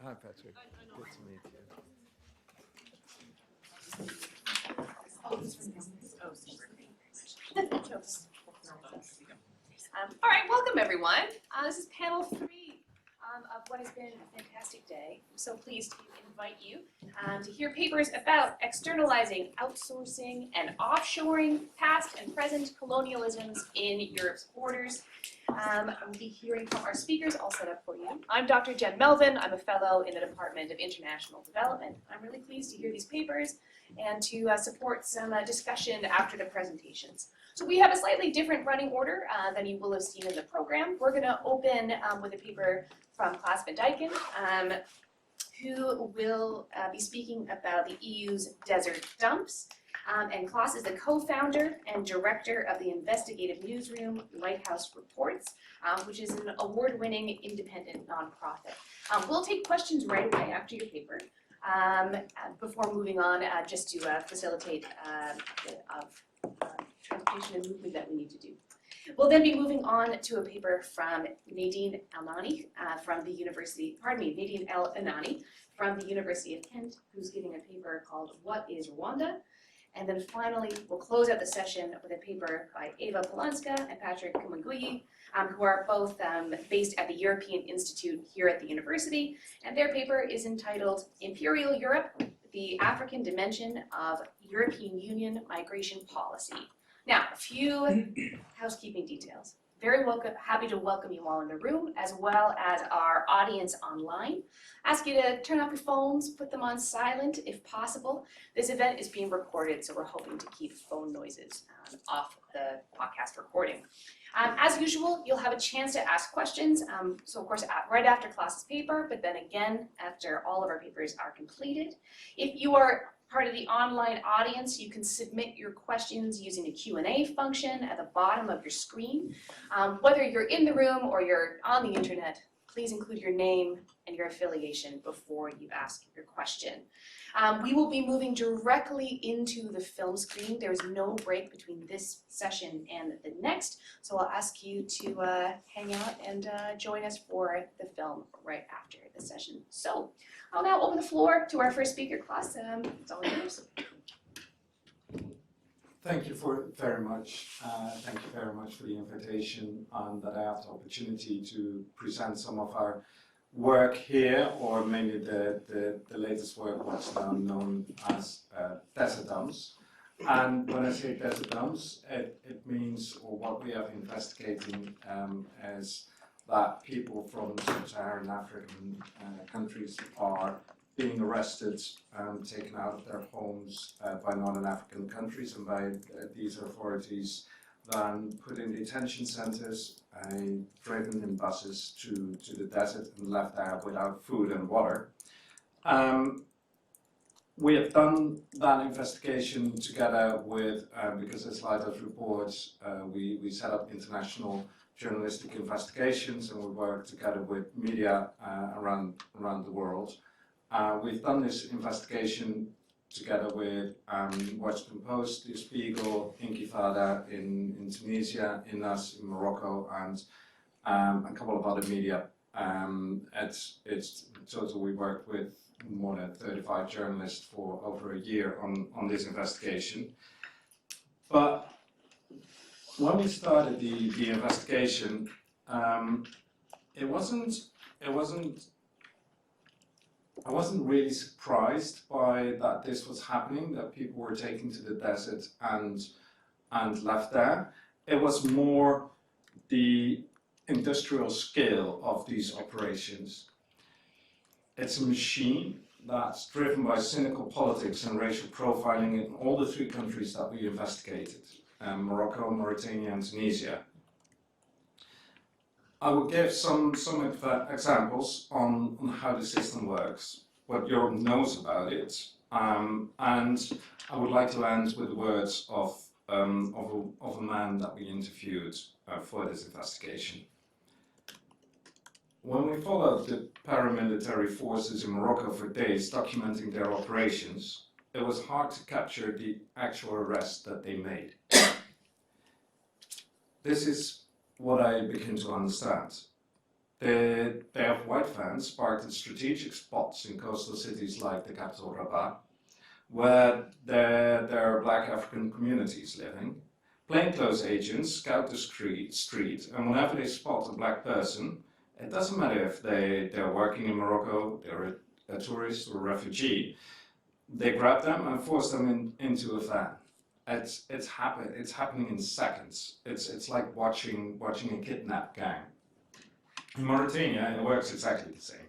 Hi, Patrick. Good to meet you. All right, welcome everyone. This is panel 3 of what has been a fantastic day. I'm so pleased to invite you to hear papers about externalizing, outsourcing, and offshoring past and present colonialisms in Europe's borders. We'll be hearing from our speakers, all set up for you. I'm Dr. Jen Melvin. I'm a fellow in the Department of International Development. I'm really pleased to hear these papers and to support some discussion after the presentations. So we have a slightly different running order than you will have seen in the program. We're going to open with a paper from Klaas van Dijken, who will be speaking about the EU's desert dumps. And Klaas is the co-founder and director of the investigative newsroom Lighthouse Reports, which is an award-winning independent nonprofit. We'll take questions right away after your paper. Before moving on, just to facilitate transportation and movement that we need to do. We'll then be moving on to a paper from Nadine El-Enany from the University, Nadine El-Enany from the University of Kent, who's giving a paper called What is Rwanda? And then finally, we'll close out the session with a paper by Eva Połońska and Partick Kimunguyi, who are both based at the European Institute here at the university. And their paper is entitled Imperial Europe, the African Dimension of European Union Migration Policy. Now, a few housekeeping details. Very happy to welcome you all in the room, as well as our audience online. Ask you to turn off your phones, put them on silent if possible. This event is being recorded, so we're hoping to keep phone noises off the podcast recording. As usual, you'll have a chance to ask questions, so of course right after Klaas's paper, but then again after all of our papers are completed. If you are part of the online audience, you can submit your questions using the Q&A function at the bottom of your screen. Whether you're in the room or you're on the internet, please include your name and your affiliation before you ask your question. We will be moving directly into the film screen. There's no break between this session and the next, so I'll ask you to hang out and join us for the film right after the session. So I'll now open the floor to our first speaker, Klaas. It's all yours. Thank you very much. Thank you very much for the invitation and that I have the opportunity to present some of our work here, or mainly the latest work, what's now known as desert dumps. And when I say desert dumps, it means, or what we are investigating is that people from sub-Saharan African countries are being arrested and taken out of their homes by Northern African countries, and by these authorities then put in detention centers, driven in buses to the desert and left there without food and water. We have done that investigation together with, because this Lighthouse Reports, we set up international journalistic investigations, and we work together with media around the world. We've done this investigation together with Washington Post, The Spiegel, Intifada in Tunisia, ENAR in Morocco, and a couple of other media. It's in total we worked with more than 35 journalists for over a year on this investigation. But when we started the investigation, I wasn't really surprised by that this was happening, that people were taken to the desert and left there. It was more the industrial scale of these operations. It's a machine that's driven by cynical politics and racial profiling in all the 3 countries that we investigated, Morocco, Mauritania, and Tunisia. I will give some examples on how the system works, what Europe knows about it, and I would like to end with the words of a man that we interviewed for this investigation. When we followed the paramilitary forces in Morocco for days documenting their operations, it was hard to capture the actual arrests that they made. This is what I begin to understand. They have white vans parked at strategic spots in coastal cities like the capital Rabat, where there are black African communities living. Plainclothes agents scout the street, and whenever they spot a black person, it doesn't matter if they're working in Morocco, they're a tourist or a refugee, they grab them and force them into a van. It's happening in seconds. It's like watching a kidnap gang. In Mauritania, it works exactly the same.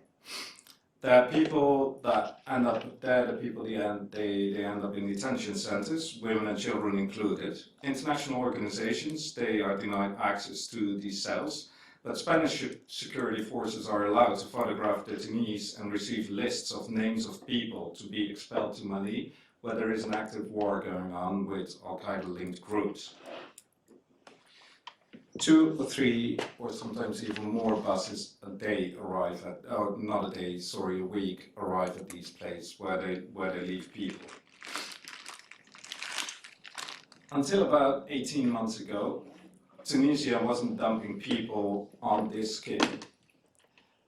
There are people that end up there, the people they end up in detention centers, women and children included. International organizations, they are denied access to these cells, but Spanish security forces are allowed to photograph detainees and receive lists of names of people to be expelled to Mali, where there is an active war going on with Al-Qaeda-linked groups. 2 or 3 or sometimes even more buses a day arrive at, oh, not a day, sorry, a week arrive at these places where they leave people. Until about 18 months ago, Tunisia wasn't dumping people on this scale,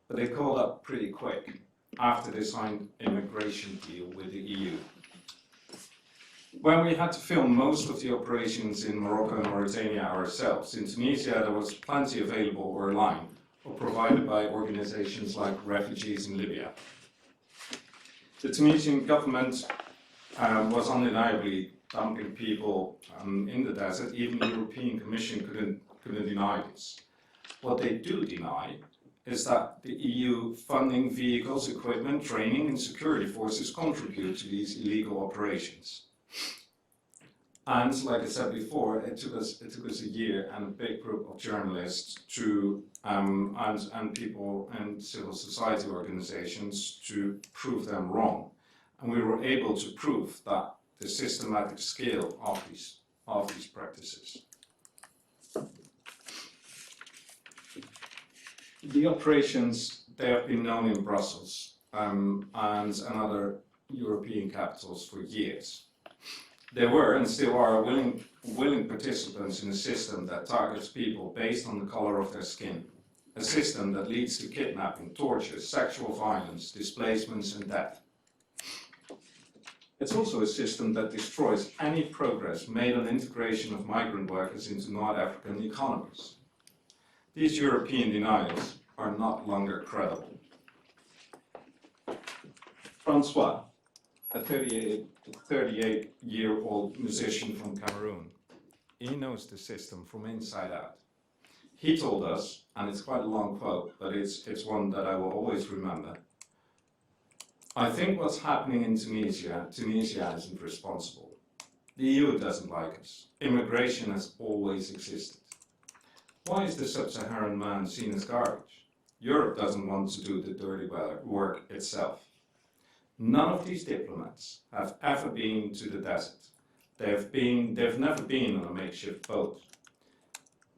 but they caught up pretty quick after they signed a migration deal with the EU. When we had to film most of the operations in Morocco and Mauritania ourselves, in Tunisia there was plenty available online or provided by organizations like Refugees in Libya. The Tunisian government was undeniably dumping people in the desert. Even the European Commission couldn't deny this. What they do deny is that the EU funding vehicles, equipment, training and security forces contribute to these illegal operations. And like I said before, it took us a year and a big group of journalists to and people and civil society organizations to prove them wrong. And we were able to prove that the systematic scale of these practices. The operations, they have been known in Brussels and other European capitals for years. They were and still are willing participants in a system that targets people based on the color of their skin. A system that leads to kidnapping, torture, sexual violence, displacements and death. It's also a system that destroys any progress made on integration of migrant workers into North African economies. These European denials are not longer credible. Francois, a 38-year-old musician from Cameroon, he knows the system from inside out. He told us, and it's quite a long quote, but it's one that I will always remember, "I think what's happening in Tunisia isn't responsible. The EU doesn't like us. Immigration has always existed. Why is the sub-Saharan man seen as garbage? Europe doesn't want to do the dirty work itself. None of these diplomats have ever been to the desert. They've never been on a makeshift boat.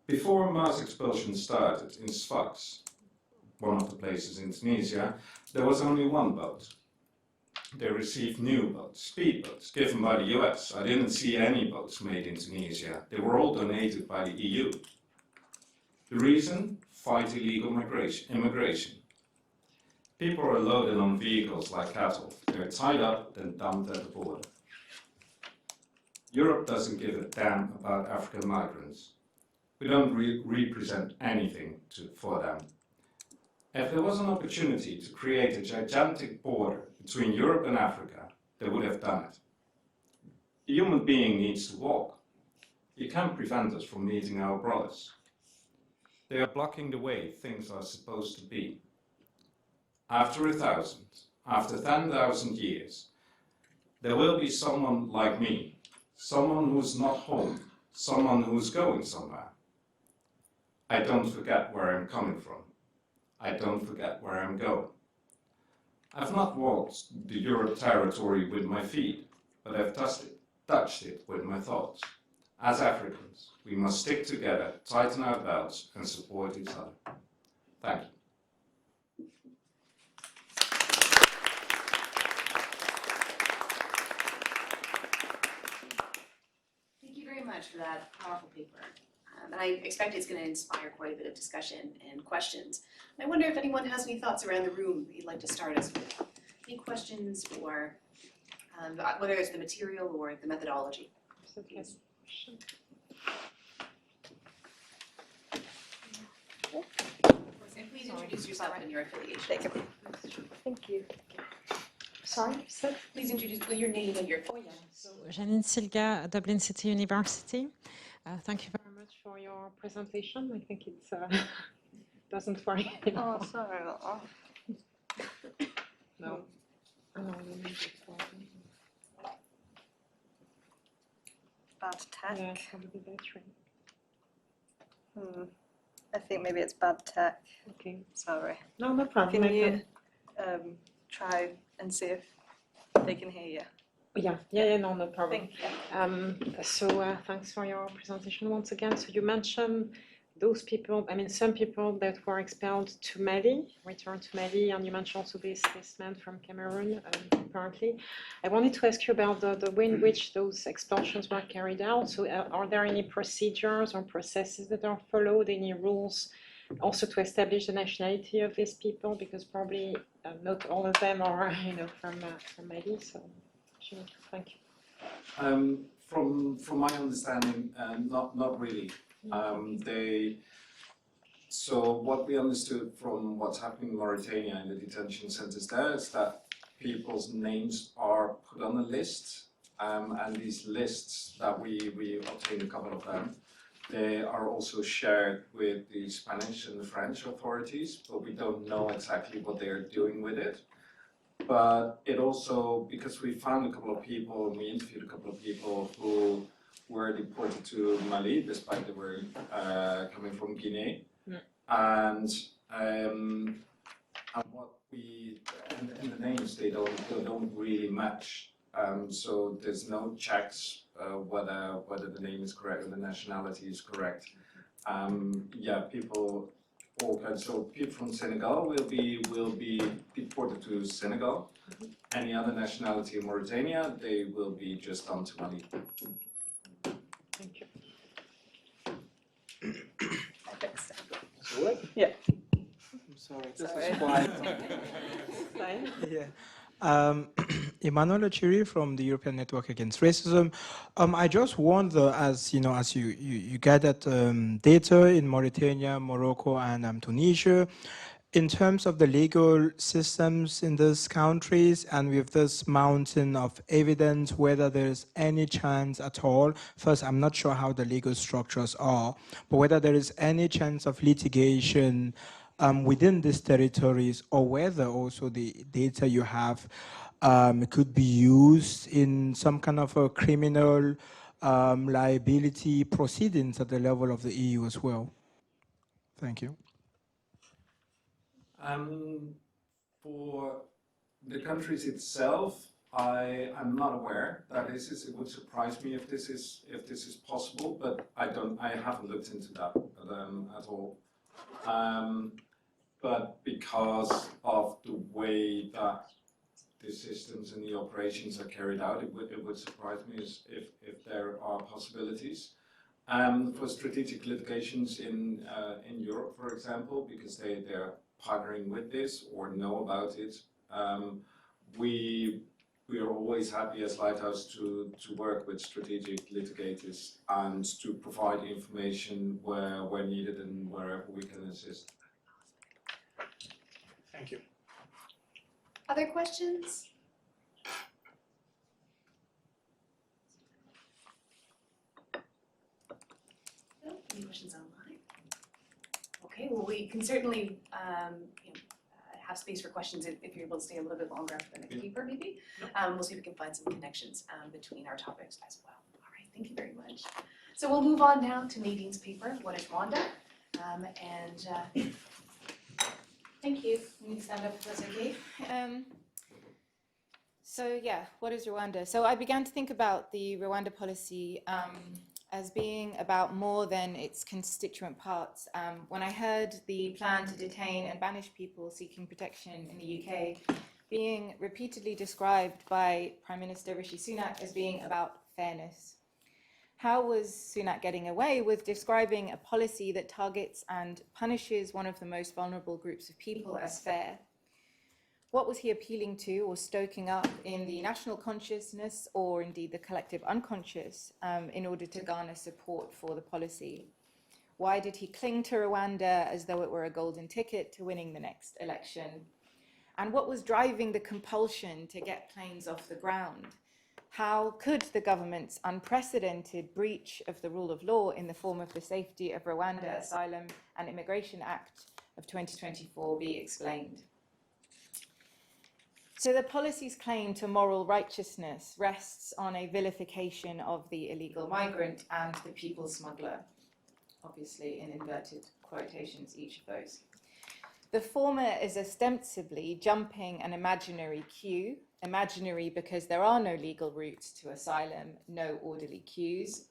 Before mass expulsion started in Sfax, one of the places in Tunisia, there was only one boat. They received new boats, speedboats, given by the US. I didn't see any boats made in Tunisia. They were all donated by the EU. The reason? Fight illegal immigration. People are loaded on vehicles like cattle. They're tied up, then dumped at the border. Europe doesn't give a damn about African migrants. We don't represent anything for them. If there was an opportunity to create a gigantic border between Europe and Africa, they would have done it. The human being needs to walk. You can't prevent us from meeting our brothers. They are blocking the way things are supposed to be. After 10,000 years, there will be someone like me, someone who's not home, someone who's going somewhere. I don't forget where I'm coming from. I don't forget where I'm going. I've not walked the Europe territory with my feet, but I've touched it with my thoughts. As Africans, we must stick together, tighten our belts, and support each other. Thank you. Thank you very much for that powerful paper. And I expect it's going to inspire quite a bit of discussion and questions. I wonder if anyone has any thoughts around the room that you'd like to start us with. Any questions or whether it's the material or the methodology. Okay. And please introduce yourself and your affiliation. Thank you. Sorry, sir? Please introduce your name and your affiliation. So, Janine Silga, Dublin City University. Thank you very much for your presentation. I think it's doesn't work. Oh, sorry about that. No. Bad tech. Yeah, probably battery. I think maybe it's bad tech. Okay. Sorry. No problem. Can you try and see if they can hear you? Yeah, no problem. Thank you. So thanks for your presentation once again. So you mentioned those people, some people that were expelled to Mali, returned to Mali, and you mentioned also this man from Cameroon, apparently. I wanted to ask you about the way in which those expulsions were carried out. So are there any procedures or processes that are followed, any rules also to establish the nationality of these people? Because probably not all of them are, from Mali, so thank you. From my understanding, not really. So what we understood from what's happening in Mauritania in the detention centers there is that people's names are put on a list, and these lists that we obtained a couple of them, they are also shared with the Spanish and the French authorities, but we don't know exactly what they are doing with it. But it also, because we found a couple of people, and we interviewed a couple of people who were deported to Mali, despite they were coming from Guinea, and what and the names they don't really match. So there's no checks whether the name is correct or the nationality is correct. People. So people from Senegal will be deported to Senegal. Any other nationality in Mauritania, they will be just on to Mali. Thank you. I fixed it. What? Yeah. I'm sorry, this is quiet. Fine. Yeah. Emmanuel Ochiri from the European Network Against Racism. I just wonder, as you gathered data in Mauritania, Morocco, and Tunisia, in terms of the legal systems in these countries, and with this mountain of evidence, whether there's any chance at all. First, I'm not sure how the legal structures are, but whether there is any chance of litigation within these territories, or whether also the data you have could be used in some kind of a criminal liability proceedings at the level of the EU as well. Thank you. For the countries itself, I'm not aware that this is. It would surprise me if this is possible, but I haven't looked into that at all. But because of the way that the systems and the operations are carried out, it would surprise me if there are possibilities. For strategic litigations in Europe, for example, because they're partnering with this or know about it, we are always happy as Lighthouse to work with strategic litigators and to provide information where needed and wherever we can assist. Thank you. Other questions? No? Any questions online? Okay, well, we can certainly have space for questions if you're able to stay a little bit longer after the next paper, maybe. We'll see if we can find some connections between our topics as well. All right, thank you very much. So we'll move on now to Nadine's paper, What is Rwanda? Thank you. You need to stand up if that's okay. What is Rwanda? So I began to think about the Rwanda policy as being about more than its constituent parts. When I heard the plan to detain and banish people seeking protection in the UK being repeatedly described by Prime Minister Rishi Sunak as being about fairness. How was Sunak getting away with describing a policy that targets and punishes one of the most vulnerable groups of people as fair? What was he appealing to or stoking up in the national consciousness, or indeed the collective unconscious, in order to garner support for the policy? Why did he cling to Rwanda as though it were a golden ticket to winning the next election? And what was driving the compulsion to get planes off the ground? How could the government's unprecedented breach of the rule of law in the form of the Safety of Rwanda Asylum and Immigration Act of 2024 be explained? So the policy's claim to moral righteousness rests on a vilification of the illegal migrant and the people smuggler, obviously in inverted quotations, each of those. The former is ostensibly jumping an imaginary queue, imaginary because there are no legal routes to asylum, no orderly queues,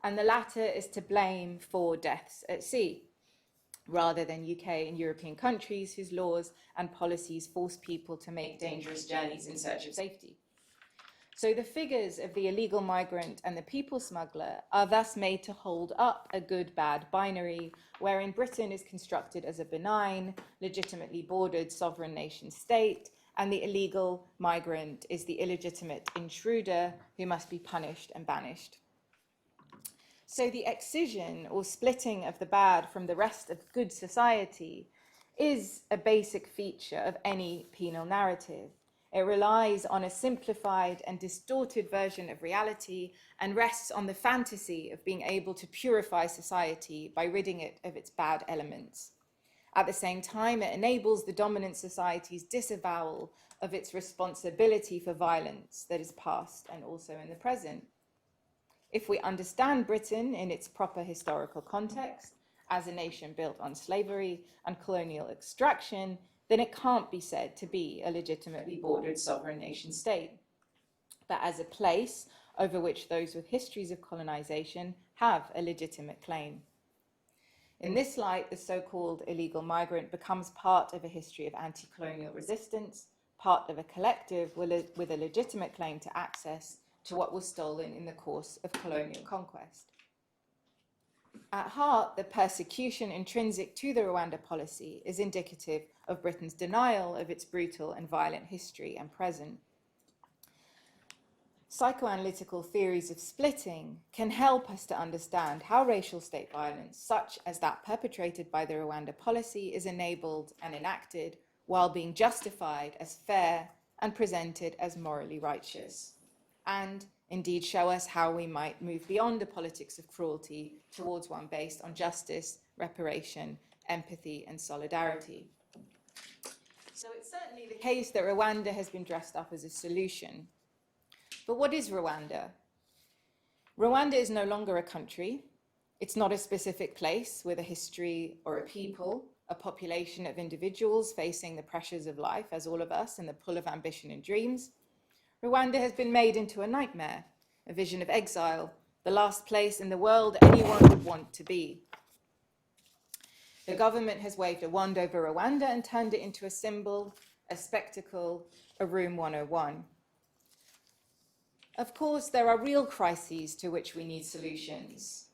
and the latter is to blame for deaths at sea, rather than UK and European countries whose laws and policies force people to make dangerous journeys in search of safety. So the figures of the illegal migrant and the people smuggler are thus made to hold up a good-bad binary, wherein Britain is constructed as a benign, legitimately bordered sovereign nation state, and the illegal migrant is the illegitimate intruder who must be punished and banished. So the excision or splitting of the bad from the rest of good society is a basic feature of any penal narrative. It relies on a simplified and distorted version of reality and rests on the fantasy of being able to purify society by ridding it of its bad elements. At the same time, it enables the dominant society's disavowal of its responsibility for violence that is past and also in the present. If we understand Britain in its proper historical context, as a nation built on slavery and colonial extraction, then it can't be said to be a legitimately bordered sovereign nation state, but as a place over which those with histories of colonization have a legitimate claim. In this light, the so-called illegal migrant becomes part of a history of anti-colonial resistance, part of a collective with a legitimate claim to access to what was stolen in the course of colonial conquest. At heart, the persecution intrinsic to the Rwanda policy is indicative of Britain's denial of its brutal and violent history and present. Psychoanalytical theories of splitting can help us to understand how racial state violence, such as that perpetrated by the Rwanda policy, is enabled and enacted while being justified as fair and presented as morally righteous, and indeed show us how we might move beyond a politics of cruelty towards one based on justice, reparation, empathy, and solidarity. So it's certainly the case that Rwanda has been dressed up as a solution. But what is Rwanda? Rwanda is no longer a country. It's not a specific place with a history or a people, a population of individuals facing the pressures of life, as all of us, and the pull of ambition and dreams. Rwanda has been made into a nightmare, a vision of exile, the last place in the world anyone would want to be. The government has waved a wand over Rwanda and turned it into a symbol, a spectacle, a room 101. Of course, there are real crises to which we need solutions,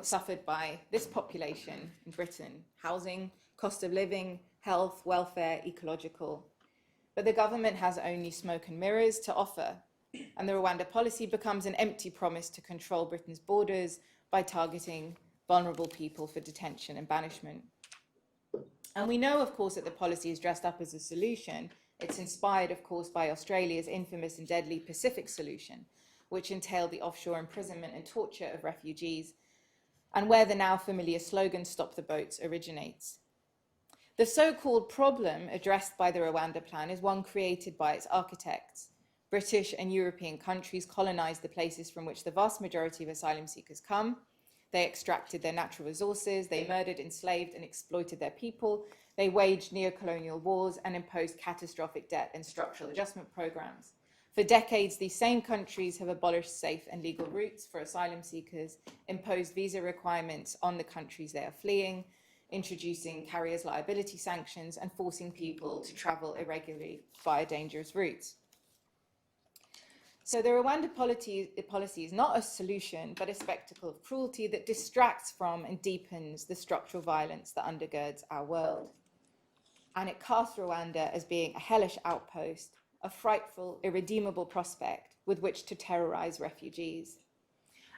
suffered by this population in Britain: housing, cost of living, health, welfare, ecological. But the government has only smoke and mirrors to offer, and the Rwanda policy becomes an empty promise to control Britain's borders by targeting vulnerable people for detention and banishment. And we know, of course, that the policy is dressed up as a solution. It's inspired, of course, by Australia's infamous and deadly Pacific solution, which entailed the offshore imprisonment and torture of refugees, and where the now familiar slogan, "Stop the Boats," originates. The so-called problem addressed by the Rwanda plan is one created by its architects. British and European countries colonized the places from which the vast majority of asylum seekers come. They extracted their natural resources, they murdered, enslaved, and exploited their people. They waged neo-colonial wars and imposed catastrophic debt and structural adjustment programs. For decades, these same countries have abolished safe and legal routes for asylum seekers, imposed visa requirements on the countries they are fleeing, introducing carriers' liability sanctions, and forcing people to travel irregularly via dangerous routes. So the Rwanda policy is not a solution, but a spectacle of cruelty that distracts from and deepens the structural violence that undergirds our world. And it casts Rwanda as being a hellish outpost, a frightful, irredeemable prospect with which to terrorize refugees.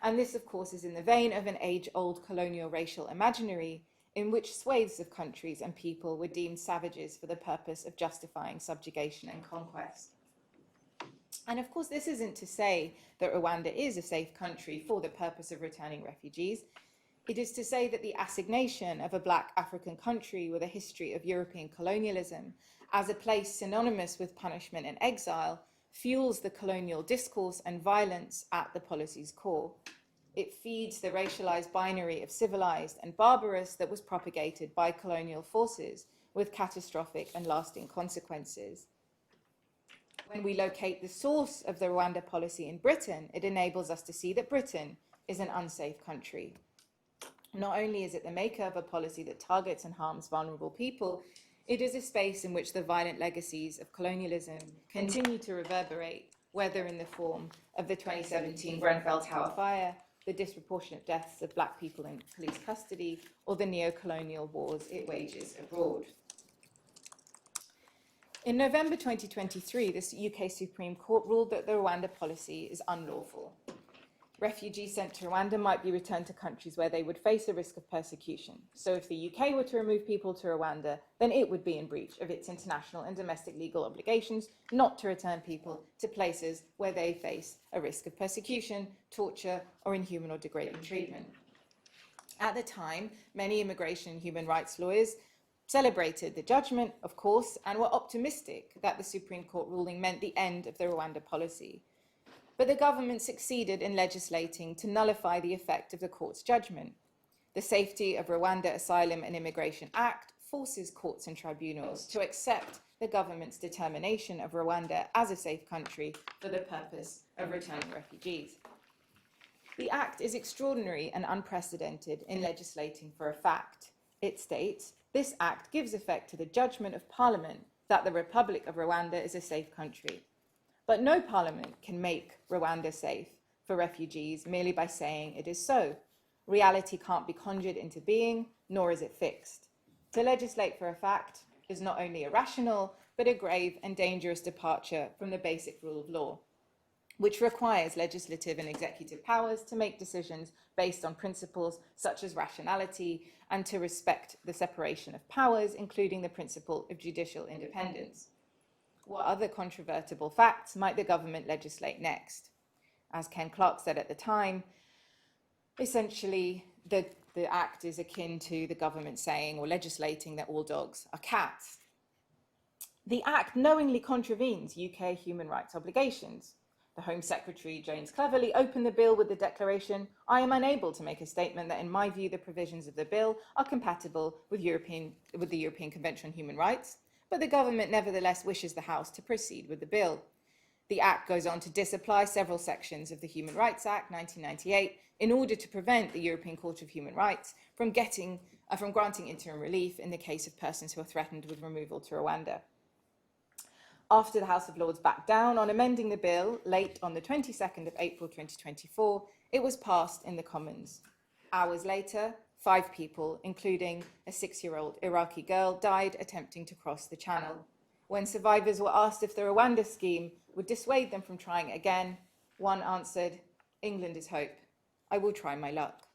And this, of course, is in the vein of an age-old colonial racial imaginary in which swathes of countries and people were deemed savages for the purpose of justifying subjugation and conquest. And of course, this isn't to say that Rwanda is a safe country for the purpose of returning refugees. It is to say that the assignation of a Black African country with a history of European colonialism as a place synonymous with punishment and exile fuels the colonial discourse and violence at the policy's core. It feeds the racialized binary of civilized and barbarous that was propagated by colonial forces with catastrophic and lasting consequences. When we locate the source of the Rwanda policy in Britain, it enables us to see that Britain is an unsafe country. Not only is it the maker of a policy that targets and harms vulnerable people, it is a space in which the violent legacies of colonialism continue to reverberate, whether in the form of the 2017 Grenfell Tower fire, the disproportionate deaths of Black people in police custody, or the neo-colonial wars it wages abroad. In November 2023, the UK Supreme Court ruled that the Rwanda policy is unlawful. Refugees sent to Rwanda might be returned to countries where they would face a risk of persecution. So if the UK were to remove people to Rwanda, then it would be in breach of its international and domestic legal obligations not to return people to places where they face a risk of persecution, torture, or inhuman or degrading treatment. At the time, many immigration and human rights lawyers celebrated the judgment, of course, and were optimistic that the Supreme Court ruling meant the end of the Rwanda policy. But the government succeeded in legislating to nullify the effect of the court's judgment. The Safety of Rwanda Asylum and Immigration Act forces courts and tribunals to accept the government's determination of Rwanda as a safe country for the purpose of returning refugees. The Act is extraordinary and unprecedented in legislating for a fact. It states, "This Act gives effect to the judgment of Parliament that the Republic of Rwanda is a safe country." But no parliament can make Rwanda safe for refugees merely by saying it is so. Reality can't be conjured into being, nor is it fixed. To legislate for a fact is not only irrational, but a grave and dangerous departure from the basic rule of law, which requires legislative and executive powers to make decisions based on principles such as rationality and to respect the separation of powers, including the principle of judicial independence. What other controvertible facts might the government legislate next? As Ken Clark said at the time, essentially the act is akin to the government saying or legislating that all dogs are cats. The act knowingly contravenes UK human rights obligations. The Home Secretary, James Cleverly, opened the bill with the declaration, "I am unable to make a statement that in my view the provisions of the bill are compatible with the European Convention on Human Rights," but the government nevertheless wishes the House to proceed with the bill. The Act goes on to disapply several sections of the Human Rights Act 1998 in order to prevent the European Court of Human Rights from granting interim relief in the case of persons who are threatened with removal to Rwanda. After the House of Lords backed down on amending the bill late on the 22nd of April 2024, it was passed in the Commons. Hours later, 5 people, including a 6-year-old Iraqi girl, died attempting to cross the channel. When survivors were asked if the Rwanda scheme would dissuade them from trying again, one answered, "England is hope. I will try my luck."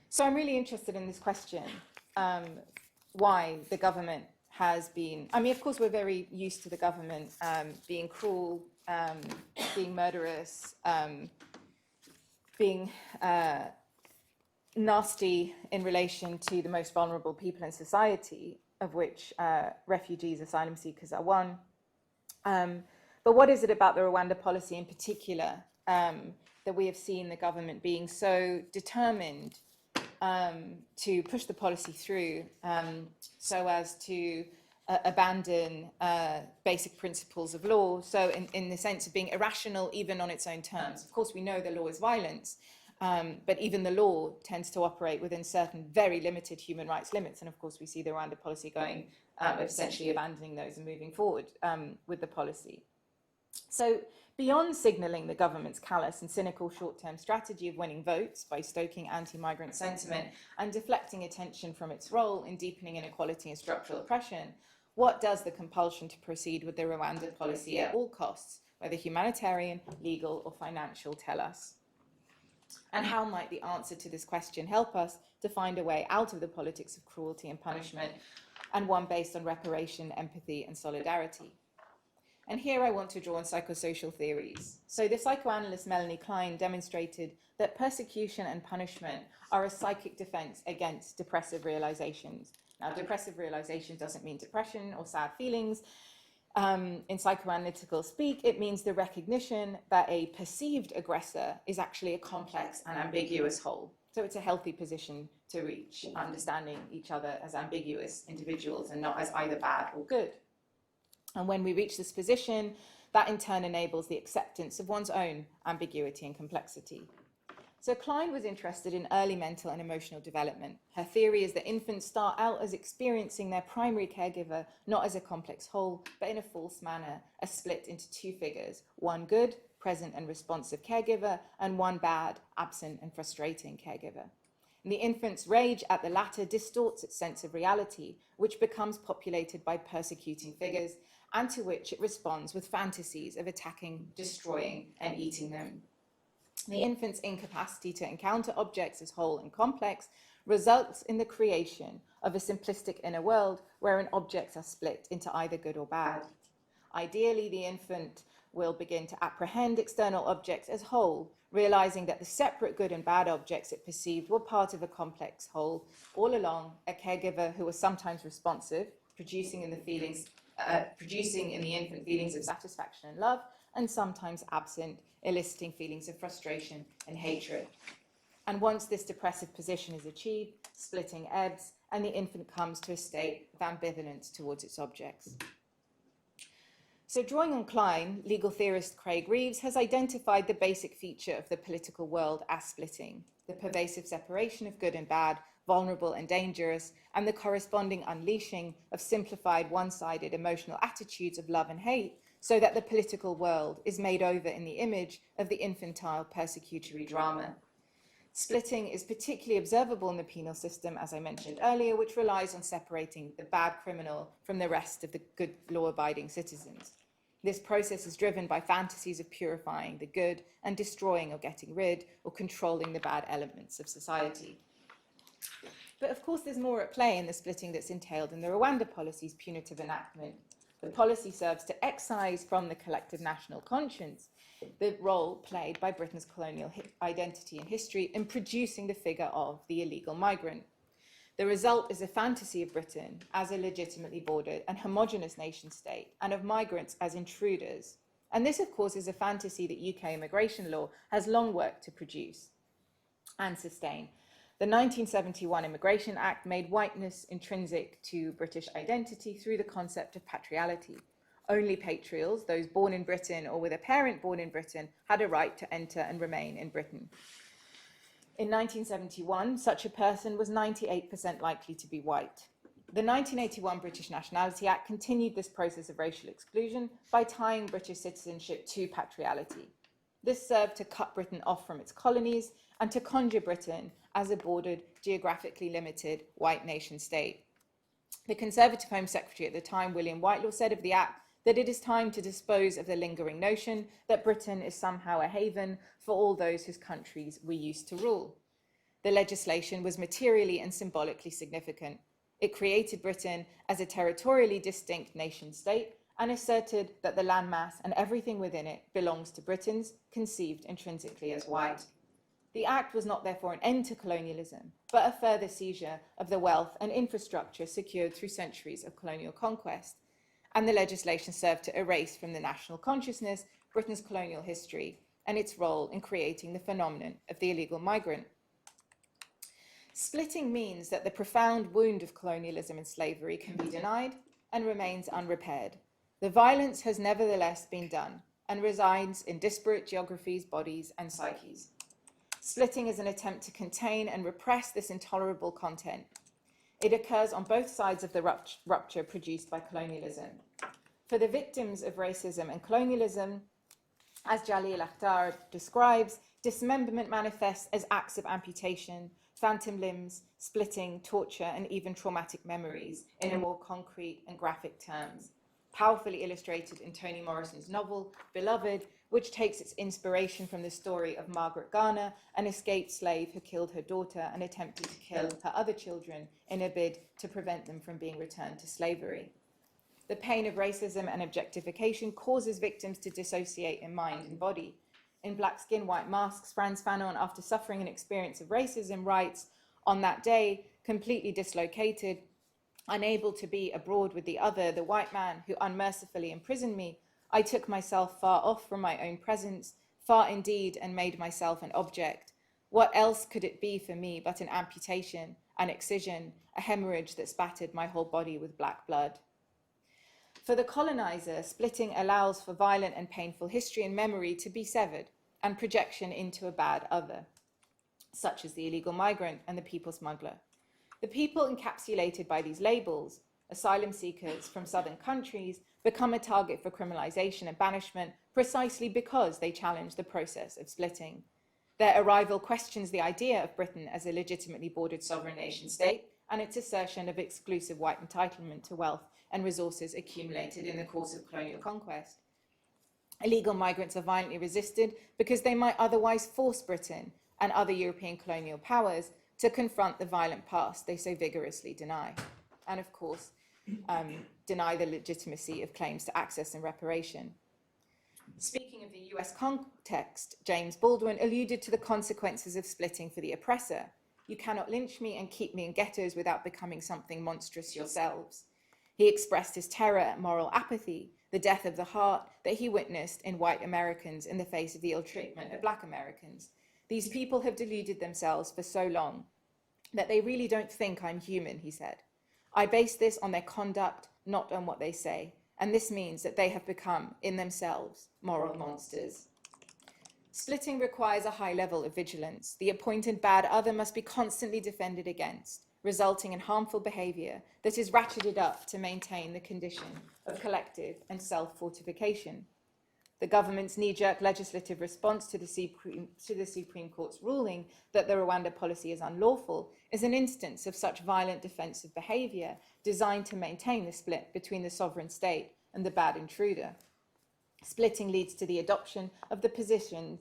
So I'm really interested in this question, why the government has been, I mean, of course, we're very used to the government being cruel, being murderous, being nasty in relation to the most vulnerable people in society, of which refugees, asylum seekers are one. But what is it about the Rwanda policy in particular that we have seen the government being so determined to push the policy through so as to abandon basic principles of law, so in the sense of being irrational even on its own terms? Of course, we know the law is violence, but even the law tends to operate within certain very limited human rights limits. And of course, we see the Rwanda policy going, essentially abandoning those and moving forward with the policy. So beyond signalling the government's callous and cynical short-term strategy of winning votes by stoking anti-migrant sentiment and deflecting attention from its role in deepening inequality and structural oppression, what does the compulsion to proceed with the Rwanda policy at all costs, whether humanitarian, legal, or financial, tell us? And how might the answer to this question help us to find a way out of the politics of cruelty and punishment, and one based on reparation, empathy, and solidarity? And here I want to draw on psychosocial theories. So the psychoanalyst Melanie Klein demonstrated that persecution and punishment are a psychic defense against depressive realizations. Now, depressive realization doesn't mean depression or sad feelings. In psychoanalytical speak, it means the recognition that a perceived aggressor is actually a complex and ambiguous whole. So it's a healthy position to reach, understanding each other as ambiguous individuals and not as either bad or good. And when we reach this position, that in turn enables the acceptance of one's own ambiguity and complexity. So Klein was interested in early mental and emotional development. Her theory is that infants start out as experiencing their primary caregiver not as a complex whole, but in a false manner, as split into two figures, one good, present and responsive caregiver, and one bad, absent and frustrating caregiver. And the infant's rage at the latter distorts its sense of reality, which becomes populated by persecuting figures, and to which it responds with fantasies of attacking, destroying, and eating them. The infant's incapacity to encounter objects as whole and complex results in the creation of a simplistic inner world wherein objects are split into either good or bad. Ideally, the infant will begin to apprehend external objects as whole, realizing that the separate good and bad objects it perceived were part of a complex whole. All along, a caregiver who was sometimes responsive, producing in the infant feelings of satisfaction and love, and sometimes absent, eliciting feelings of frustration and hatred. And once this depressive position is achieved, splitting ebbs, and the infant comes to a state of ambivalence towards its objects. So drawing on Klein, legal theorist Craig Reeves has identified the basic feature of the political world as splitting, the pervasive separation of good and bad, vulnerable and dangerous, and the corresponding unleashing of simplified one-sided emotional attitudes of love and hate, so that the political world is made over in the image of the infantile persecutory drama. Splitting is particularly observable in the penal system, as I mentioned earlier, which relies on separating the bad criminal from the rest of the good law-abiding citizens. This process is driven by fantasies of purifying the good and destroying or getting rid or controlling the bad elements of society. But of course, there's more at play in the splitting that's entailed in the Rwanda policy's punitive enactment. The policy serves to excise from the collective national conscience the role played by Britain's colonial identity and history in producing the figure of the illegal migrant. The result is a fantasy of Britain as a legitimately bordered and homogenous nation state, and of migrants as intruders. And this, of course, is a fantasy that UK immigration law has long worked to produce and sustain. The 1971 Immigration Act made whiteness intrinsic to British identity through the concept of patriality. Only patrials, those born in Britain or with a parent born in Britain, had a right to enter and remain in Britain. In 1971, such a person was 98% likely to be white. The 1981 British Nationality Act continued this process of racial exclusion by tying British citizenship to patriality. This served to cut Britain off from its colonies and to conjure Britain as a bordered, geographically limited white nation state. The Conservative Home Secretary at the time, William Whitelaw, said of the Act that it is time to dispose of the lingering notion that Britain is somehow a haven for all those whose countries we used to rule. The legislation was materially and symbolically significant. It created Britain as a territorially distinct nation state and asserted that the landmass and everything within it belongs to Britons, conceived intrinsically as white. The Act was not therefore an end to colonialism, but a further seizure of the wealth and infrastructure secured through centuries of colonial conquest. And the legislation served to erase from the national consciousness Britain's colonial history and its role in creating the phenomenon of the illegal migrant. Splitting means that the profound wound of colonialism and slavery can be denied and remains unrepaired. The violence has nevertheless been done and resides in disparate geographies, bodies, and psyches. Splitting is an attempt to contain and repress this intolerable content. It occurs on both sides of the rupture produced by colonialism. For the victims of racism and colonialism, as Jalil Akhtar describes, dismemberment manifests as acts of amputation, phantom limbs, splitting, torture, and even traumatic memories in a more concrete and graphic terms. Powerfully illustrated in Toni Morrison's novel, Beloved, which takes its inspiration from the story of Margaret Garner, an escaped slave who killed her daughter and attempted to kill her other children in a bid to prevent them from being returned to slavery. The pain of racism and objectification causes victims to dissociate in mind and body. In Black Skin, White Masks, Frantz Fanon, after suffering an experience of racism, writes, "On that day, completely dislocated, unable to be abroad with the other, the white man who unmercifully imprisoned me, I took myself far off from my own presence, far indeed, and made myself an object. What else could it be for me but an amputation, an excision, a hemorrhage that spattered my whole body with black blood?" For the colonizer, splitting allows for violent and painful history and memory to be severed and projection into a bad other, such as the illegal migrant and the people smuggler. The people encapsulated by these labels, asylum seekers from southern countries, become a target for criminalization and banishment precisely because they challenge the process of splitting. Their arrival questions the idea of Britain as a legitimately bordered sovereign nation state and its assertion of exclusive white entitlement to wealth and resources accumulated in the course of colonial conquest. Illegal migrants are violently resisted because they might otherwise force Britain and other European colonial powers to confront the violent past they so vigorously deny, and of course, deny the legitimacy of claims to access and reparation. Speaking of the US context, James Baldwin alluded to the consequences of splitting for the oppressor. "You cannot lynch me and keep me in ghettos without becoming something monstrous yourselves." He expressed his terror at moral apathy, the death of the heart that he witnessed in white Americans in the face of the ill treatment of black Americans. "These people have deluded themselves for so long that they really don't think I'm human," he said. "I base this on their conduct, not on what they say. And this means that they have become, in themselves, moral monsters." Splitting requires a high level of vigilance. The appointed bad other must be constantly defended against, resulting in harmful behavior that is ratcheted up to maintain the condition of collective and self-fortification. The government's knee-jerk legislative response to the Supreme Court's ruling that the Rwanda policy is unlawful is an instance of such violent defensive behavior designed to maintain the split between the sovereign state and the bad intruder. Splitting leads to the adoption of the positions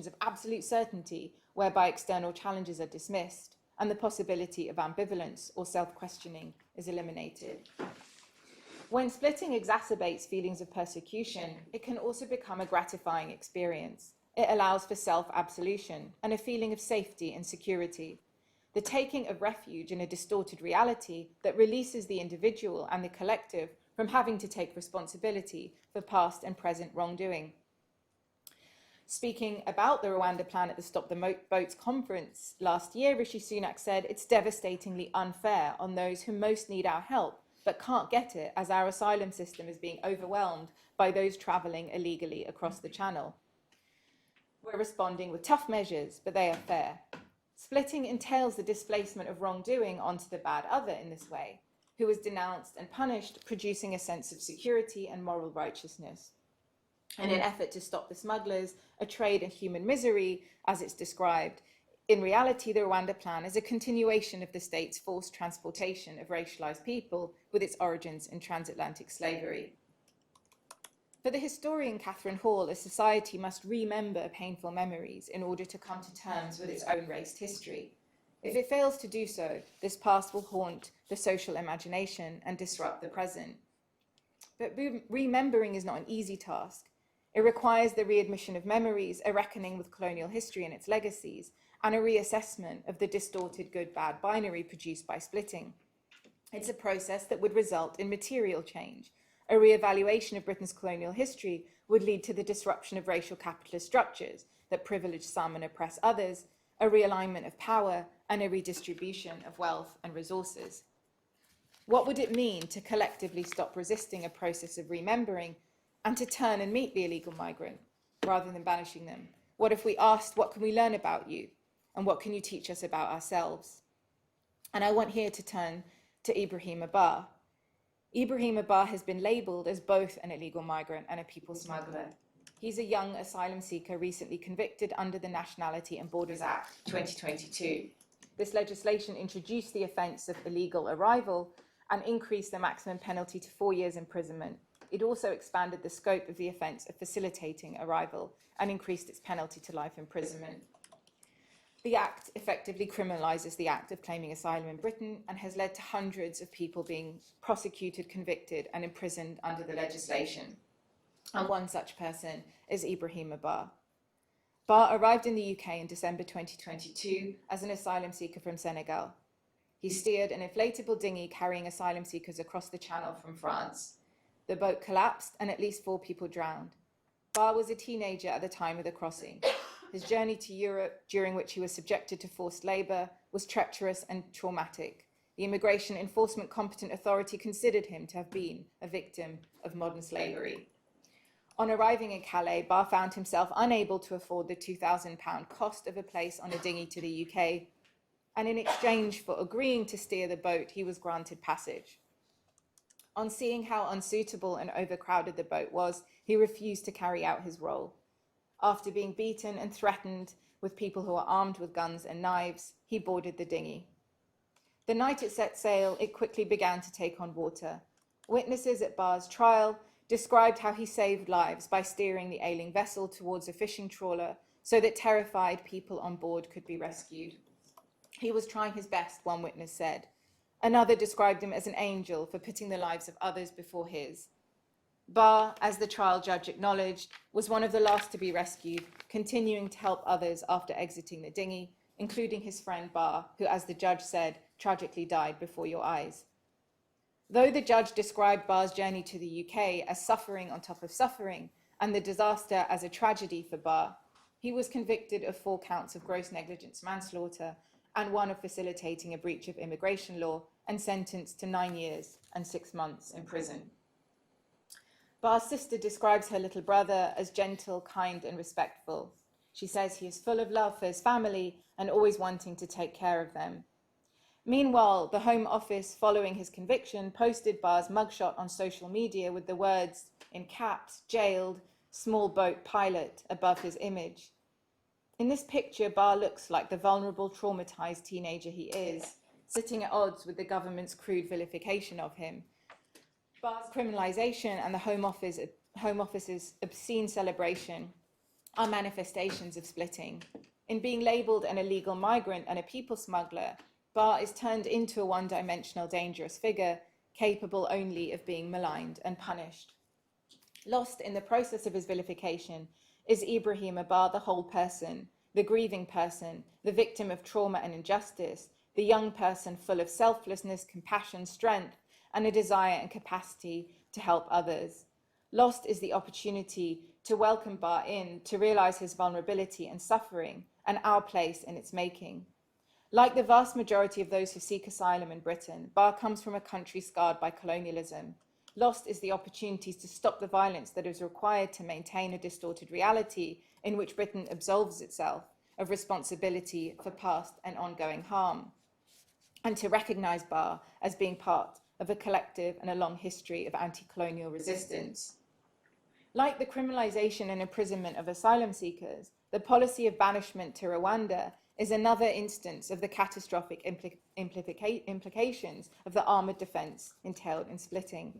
of absolute certainty, whereby external challenges are dismissed and the possibility of ambivalence or self-questioning is eliminated. When splitting exacerbates feelings of persecution, it can also become a gratifying experience. It allows for self-absolution and a feeling of safety and security. The taking of refuge in a distorted reality that releases the individual and the collective from having to take responsibility for past and present wrongdoing. Speaking about the Rwanda plan at the Stop the Boats conference last year, Rishi Sunak said, "It's devastatingly unfair on those who most need our help, but can't get it as our asylum system is being overwhelmed by those travelling illegally across the channel. We're responding with tough measures, but they are fair." Splitting entails the displacement of wrongdoing onto the bad other in this way, who is denounced and punished, producing a sense of security and moral righteousness. In an effort to stop the smugglers, a trade in human misery, as it's described, in reality, the Rwanda plan is a continuation of the state's forced transportation of racialized people with its origins in transatlantic slavery. For the historian Catherine Hall, a society must remember painful memories in order to come to terms with its own raced history. If it fails to do so, this past will haunt the social imagination and disrupt the present. But remembering is not an easy task. It requires the readmission of memories, a reckoning with colonial history and its legacies, and a reassessment of the distorted good-bad binary produced by splitting. It's a process that would result in material change. A re-evaluation of Britain's colonial history would lead to the disruption of racial capitalist structures that privilege some and oppress others, a realignment of power, and a redistribution of wealth and resources. What would it mean to collectively stop resisting a process of remembering and to turn and meet the illegal migrant rather than banishing them? What if we asked, what can we learn about you? And what can you teach us about ourselves? And I want here to turn to Ibrahim Abba. Ibrahim Bar has been labelled as both an illegal migrant and a people smuggler. He's a young asylum seeker recently convicted under the Nationality and Borders Act 2022. This legislation introduced the offence of illegal arrival and increased the maximum penalty to 4 years imprisonment. It also expanded the scope of the offence of facilitating arrival and increased its penalty to life imprisonment. The Act effectively criminalises the act of claiming asylum in Britain and has led to hundreds of people being prosecuted, convicted and imprisoned under the legislation. And one such person is Ibrahim Bar. Bar arrived in the UK in December 2022 as an asylum seeker from Senegal. He steered an inflatable dinghy carrying asylum seekers across the Channel from France. The boat collapsed and at least 4 people drowned. Bar was a teenager at the time of the crossing. His journey to Europe, during which he was subjected to forced labour, was treacherous and traumatic. The Immigration Enforcement Competent Authority considered him to have been a victim of modern slavery. On arriving in Calais, Bar found himself unable to afford the £2,000 cost of a place on a dinghy to the UK, and in exchange for agreeing to steer the boat, he was granted passage. On seeing how unsuitable and overcrowded the boat was, he refused to carry out his role. After being beaten and threatened with people who were armed with guns and knives, he boarded the dinghy. The night it set sail, it quickly began to take on water. Witnesses at Bar's trial described how he saved lives by steering the ailing vessel towards a fishing trawler so that terrified people on board could be rescued. He was trying his best, one witness said. Another described him as an angel for putting the lives of others before his. Bar, as the trial judge acknowledged, was one of the last to be rescued, continuing to help others after exiting the dinghy, including his friend Bar, who, as the judge said, tragically died before your eyes. Though the judge described Bar's journey to the UK as suffering on top of suffering and the disaster as a tragedy for Bar, he was convicted of 4 counts of gross negligence manslaughter and 1 of facilitating a breach of immigration law and sentenced to 9 years and 6 months in prison. Bar's sister describes her little brother as gentle, kind and respectful. She says he is full of love for his family and always wanting to take care of them. Meanwhile, the Home Office, following his conviction, posted Bar's mugshot on social media with the words, in caps, jailed, small boat pilot, above his image. In this picture, Bar looks like the vulnerable, traumatized teenager he is, sitting at odds with the government's crude vilification of him. Bar's criminalisation and the Home Office's obscene celebration are manifestations of splitting. In being labelled an illegal migrant and a people smuggler, Bar is turned into a one-dimensional dangerous figure, capable only of being maligned and punished. Lost in the process of his vilification is Ibrahim Bar, the whole person, the grieving person, the victim of trauma and injustice, the young person full of selflessness, compassion, strength, and a desire and capacity to help others. Lost is the opportunity to welcome Bar in, to realise his vulnerability and suffering, and our place in its making. Like the vast majority of those who seek asylum in Britain, Bar comes from a country scarred by colonialism. Lost is the opportunities to stop the violence that is required to maintain a distorted reality in which Britain absolves itself of responsibility for past and ongoing harm, and to recognise Bar as being part of a collective and a long history of anti-colonial resistance. Like the criminalisation and imprisonment of asylum seekers, the policy of banishment to Rwanda is another instance of the catastrophic implications of the armoured defence entailed in splitting.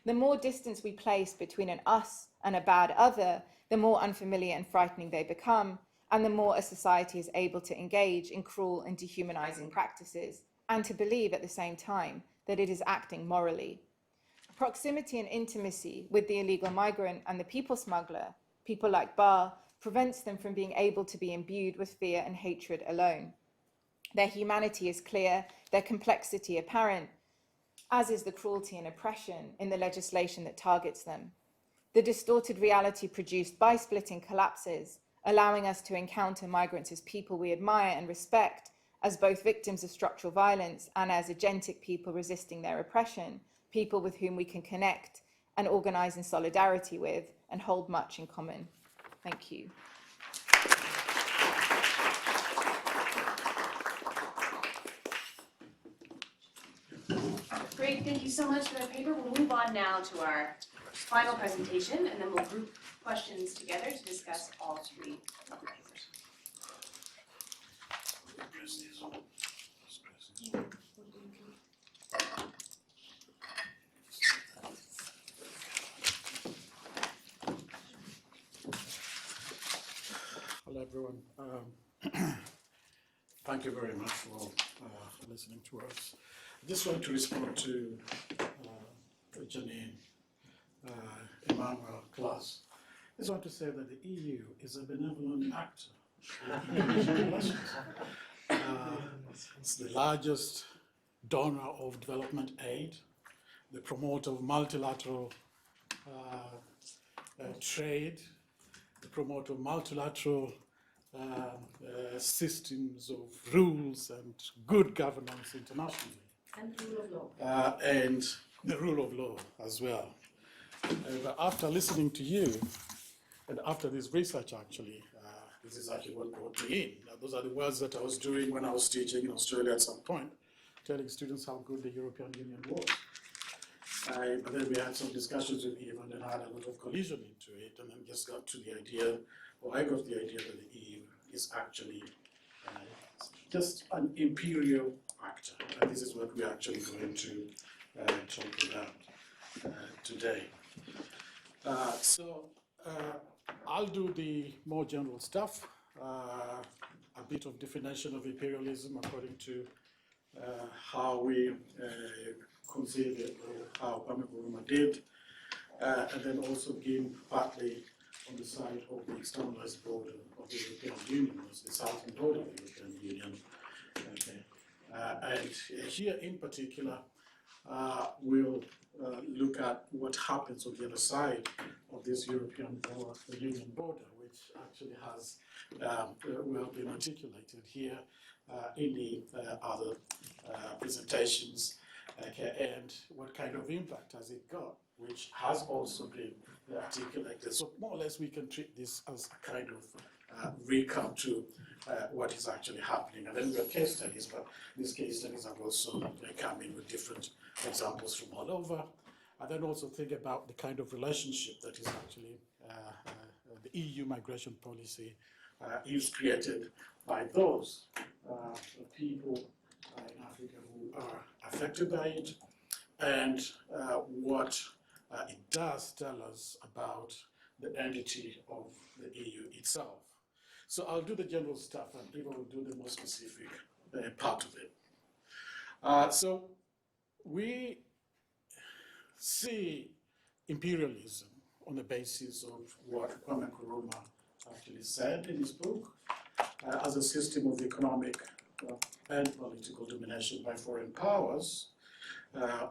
The more distance we place between an us and a bad other, the more unfamiliar and frightening they become, and the more a society is able to engage in cruel and dehumanising practices, and to believe at the same time that it is acting morally. Proximity and intimacy with the illegal migrant and the people smuggler, people like Bar, prevents them from being able to be imbued with fear and hatred alone. Their humanity is clear, their complexity apparent, as is the cruelty and oppression in the legislation that targets them. The distorted reality produced by splitting collapses, allowing us to encounter migrants as people we admire and respect, as both victims of structural violence and as agentic people resisting their oppression, people with whom we can connect and organise in solidarity with and hold much in common. Thank you. Great, thank you so much for that paper. We'll move on now to our final presentation, and then we'll group questions together to discuss all three of the papers. Hello, everyone. Thank you very much for listening to us. I just want to respond to Janine, Emmanuel, Klaas. I just want to say that the EU is a benevolent actor. It's the largest donor of development aid, the promoter of multilateral trade, the promoter of multilateral systems of rules and good governance internationally. And the rule of law. And the rule of law as well. But after listening to you, and after this research actually, this is actually what brought me in. Now, those are the words that I was doing when I was teaching in Australia at some point, telling students how good the European Union was. But then we had some discussions with Eva and then had a lot of collision into it, and then just got to the idea, or I got the idea that the EU is actually just an imperial actor. And this is what we're actually going to talk about today. So I'll do the more general stuff, a bit of definition of imperialism according to how we conceive it, or how Kwame Nkrumah did, and then also begin partly on the side of the externalized border of the European Union, the southern border of the European Union. Okay. And here in particular, we'll look at what happens on the other side of this European Union border, which actually has well been articulated here in the other presentations, and what kind of impact has it got, which has also been articulated. So more or less we can treat this as a kind of recap to what is actually happening. And then we have case studies, but these case studies have also come in with different examples from all over. And then also think about the kind of relationship that is actually the EU migration policy is created by those people in Africa who are affected by it, and what it does tell us about the entity of the EU itself. So I'll do the general stuff, and Eva will do the more specific part of it. So we see imperialism on the basis of what Kwame Nkrumah actually said in his book, as a system of economic and political domination by foreign powers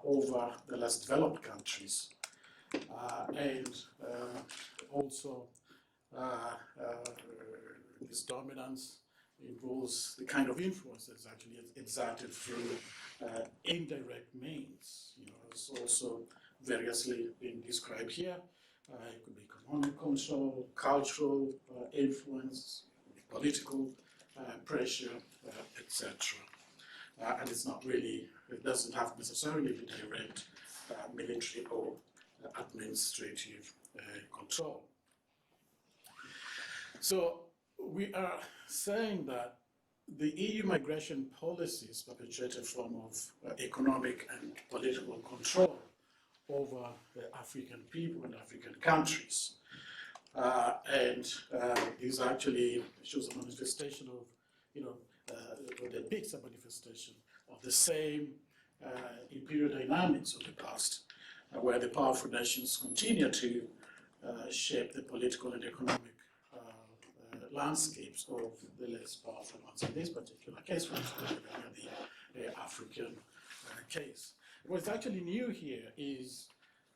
over the less developed countries, and also this dominance involves the kind of influence that's actually exerted through indirect means. You know, it's also variously been described here. It could be economic control, cultural influence, political pressure, etc. And it's not really, it doesn't have necessarily the direct military or administrative control. So we are saying that the EU migration policies perpetuate a form of economic and political control over the African people and African countries. And this actually shows a manifestation of, or depicts a manifestation of the same imperial dynamics of the past, where the powerful nations continue to shape the political and economic landscapes of the less powerful ones. In this particular case, for example, the African case. What's actually new here is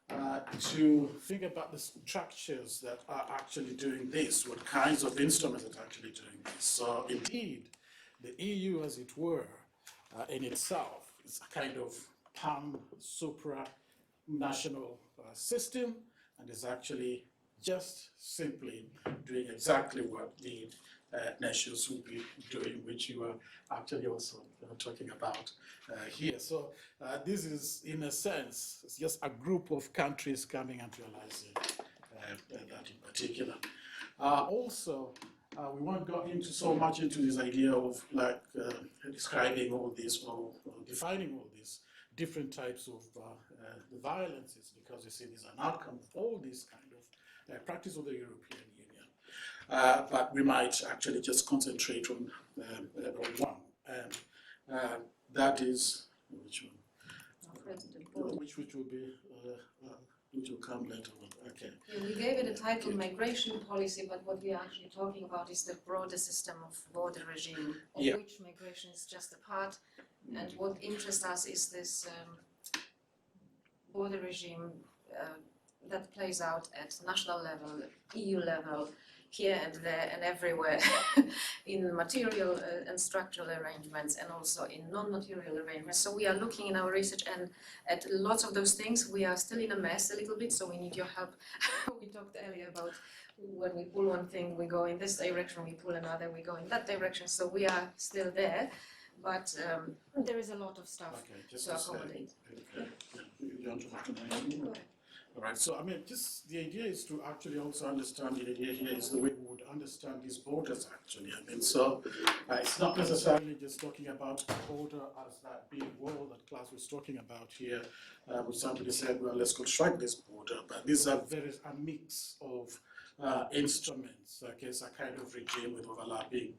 to think about the structures that are actually doing this, what kinds of instruments are actually doing this. So indeed, the EU, as it were, in itself is a kind of pan-supra-national system, and is actually just simply doing exactly what the nations will be doing, which you are actually also talking about here. So this is, in a sense, it's just a group of countries coming and realizing that in particular. Also, we won't go into so much into this idea of like describing all this or defining all these different types of violences, because you see these are an outcome of all these kind of practice of the European Union. But we might actually just concentrate on one, and that is which one? Which will be which will come later on. Okay. Yeah, we gave it a title, migration policy, but what we are actually talking about is the broader system of border regime, of which migration is just a part. And what interests us is this border regime that plays out at national level, EU level, here and there and everywhere, in material and structural arrangements, and also in non-material arrangements. So we are looking in our research and at lots of those things. We are still in a mess a little bit, so we need your help. We talked earlier about when we pull one thing, we go in this direction, we pull another, we go in that direction. So we are still there, but there is a lot of stuff to accommodate. You want to talk to me? All right, so I mean, just the idea is to actually also understand, the idea here is the way we would understand these borders actually. I mean, so it's not necessarily just talking about the border as that big wall that Klaas was talking about here, which somebody said, well, let's construct this border, but these are a mix of instruments, okay, it's a kind of regime with overlapping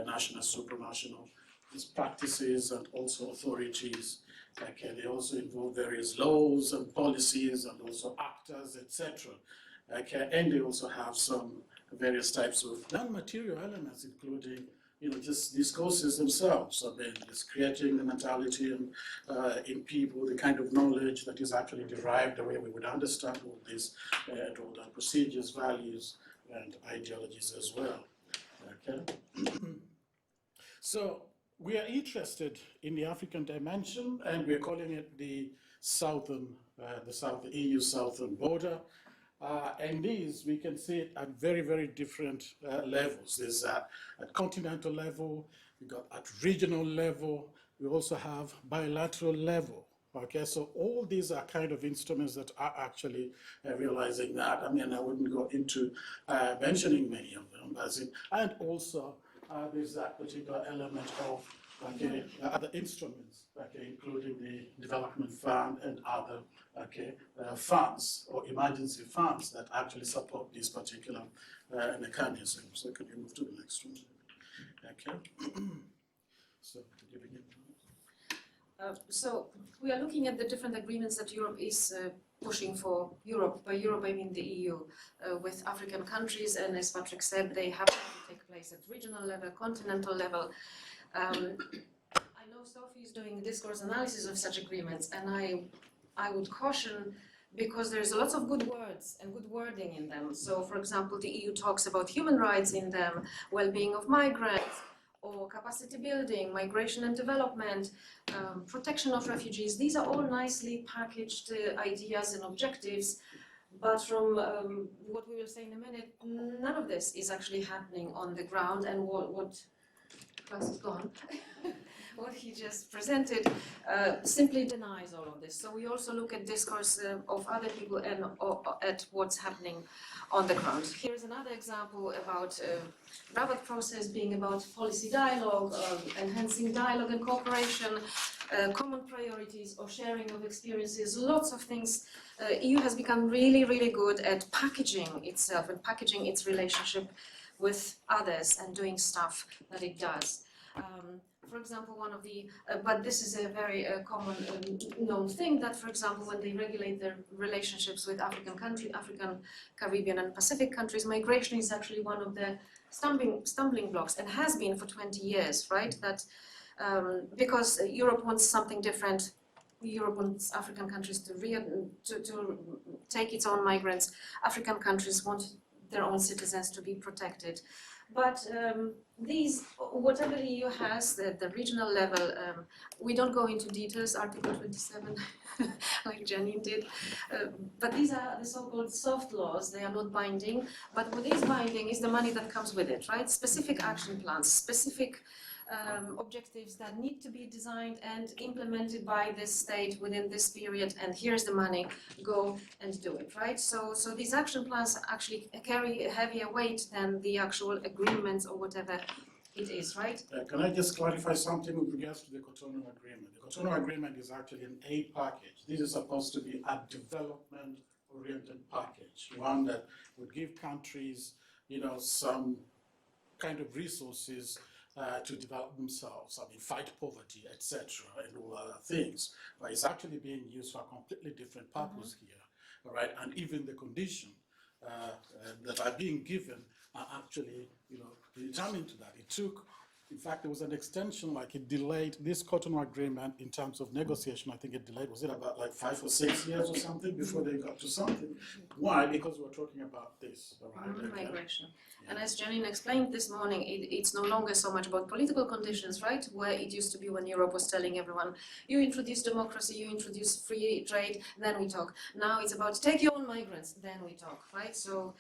national, supranational practices and also authorities. Okay, they also involve various laws and policies and also actors, etc. Okay, and they also have some various types of non-material elements, including, just discourses themselves. I mean, just creating the mentality and in people, the kind of knowledge that is actually derived, the way we would understand all this, and all the procedures, values, and ideologies as well. Okay. So, we are interested in the African dimension, and we're calling it the EU southern border. And these, we can see it at very, very different levels. There's at continental level, we got at regional level, we also have bilateral level. Okay, so all these are kind of instruments that are actually realizing that. I mean, I wouldn't go into mentioning many of them, and also there's that particular element of other instruments, including the development fund and other funds or emergency funds that actually support these particular mechanisms. So could you move to the next one? Okay. So could you begin? So we are looking at the different agreements that Europe is pushing for. Europe, by Europe I mean the EU, with African countries, and as Patrick said, they have to take place at regional level, continental level. I know Sophie is doing discourse analysis of such agreements, and I would caution, because there's lots of good words and good wording in them. So, for example, the EU talks about human rights in them, well-being of migrants, or capacity building, migration and development, protection of refugees. These are all nicely packaged ideas and objectives, but from what we will say in a minute, none of this is actually happening on the ground, and what Klaas is gone. What he just presented simply denies all of this. So we also look at discourse of other people and at what's happening on the ground. Here's another example about Rabat process being about policy dialogue, enhancing dialogue and cooperation, common priorities or sharing of experiences, lots of things. EU has become really, really good at packaging itself and packaging its relationship with others and doing stuff that it does. For example, one of the, but this is a very common known thing, that, for example, when they regulate their relationships with African, Caribbean and Pacific countries, migration is actually one of the stumbling blocks, and has been for 20 years, right? That because Europe wants something different. Europe wants African countries to take its own migrants. African countries want their own citizens to be protected. But these, whatever the EU has, the regional level, we don't go into details, Article 27, like Janine did, but these are the so-called soft laws, they are not binding, but what is binding is the money that comes with it, right? Specific action plans, specific objectives that need to be designed and implemented by this state within this period, and here's the money, go and do it, right? So these action plans actually carry a heavier weight than the actual agreements or whatever it is, right? Can I just clarify something with regards to the Cotonou Agreement? The Cotonou Agreement is actually an aid package. This is supposed to be a development-oriented package, one that would give countries, some kind of resources to develop themselves, fight poverty, etc., and all other things. But it's actually being used for a completely different purpose here, all right? And even the conditions that are being given are actually, determined to that. It took, in fact, there was an extension, it delayed this Cotonou Agreement in terms of negotiation. I think it delayed, was it about 5 or 6 years or something before they got to something? Why? Because we're talking about this, all right? Migration. And as Janine explained this morning, it's no longer so much about political conditions, right? Where it used to be when Europe was telling everyone, you introduce democracy, you introduce free trade, then we talk. Now it's about take your own migrants, then we talk, right? So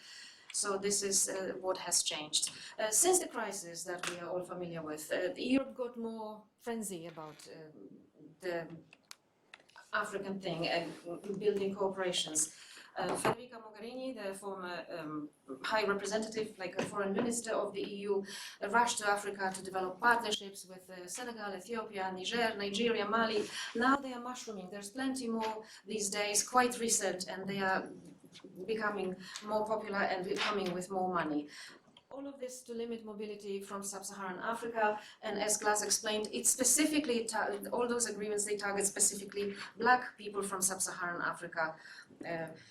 this is what has changed. Since the crisis that we are all familiar with, Europe got more frenzy about the African thing and building cooperations. Federica Mogherini, the former High Representative, a foreign minister of the EU, rushed to Africa to develop partnerships with Senegal, Ethiopia, Niger, Nigeria, Mali. Now they are mushrooming. There's plenty more these days, quite recent, and they are becoming more popular and coming with more money. All of this to limit mobility from sub-Saharan Africa, and as Klaas explained, it specifically, all those agreements, they target specifically black people from sub-Saharan Africa.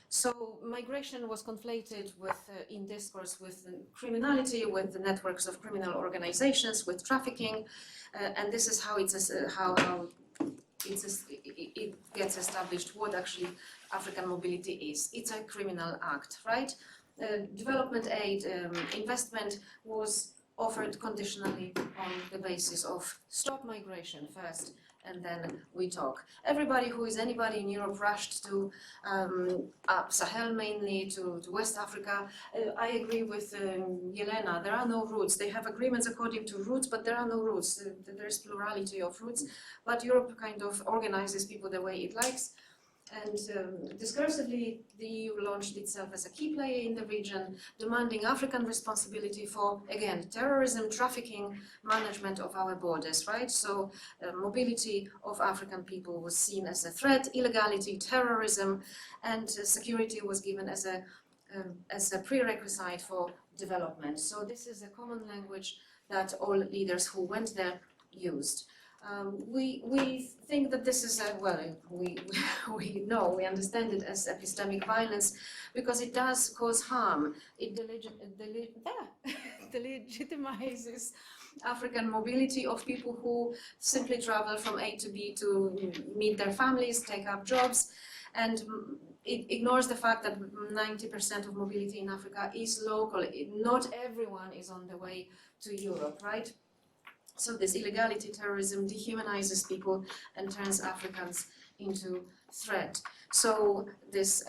So migration was conflated with, in discourse, with criminality, with the networks of criminal organizations, with trafficking, and this is how it gets established what actually African mobility is. It's a criminal act, right? Development aid investment was offered conditionally on the basis of stop migration first, and then we talk. Everybody who is anybody in Europe rushed to Sahel mainly, to West Africa. I agree with Yelena, there are no routes. They have agreements according to routes, but there are no routes. There's plurality of routes, but Europe kind of organizes people the way it likes. And discursively, the EU launched itself as a key player in the region, demanding African responsibility for, again, terrorism, trafficking, management of our borders, right? So mobility of African people was seen as a threat, illegality, terrorism, and security was given as a prerequisite for development. So this is a common language that all leaders who went there used. We think that this is we understand it as epistemic violence because it does cause harm. It delegitimizes African mobility of people who simply travel from A to B to meet their families, take up jobs, and it ignores the fact that 90% of mobility in Africa is local. Not everyone is on the way to Europe, right? So this illegality, terrorism dehumanizes people and turns Africans into threat. So this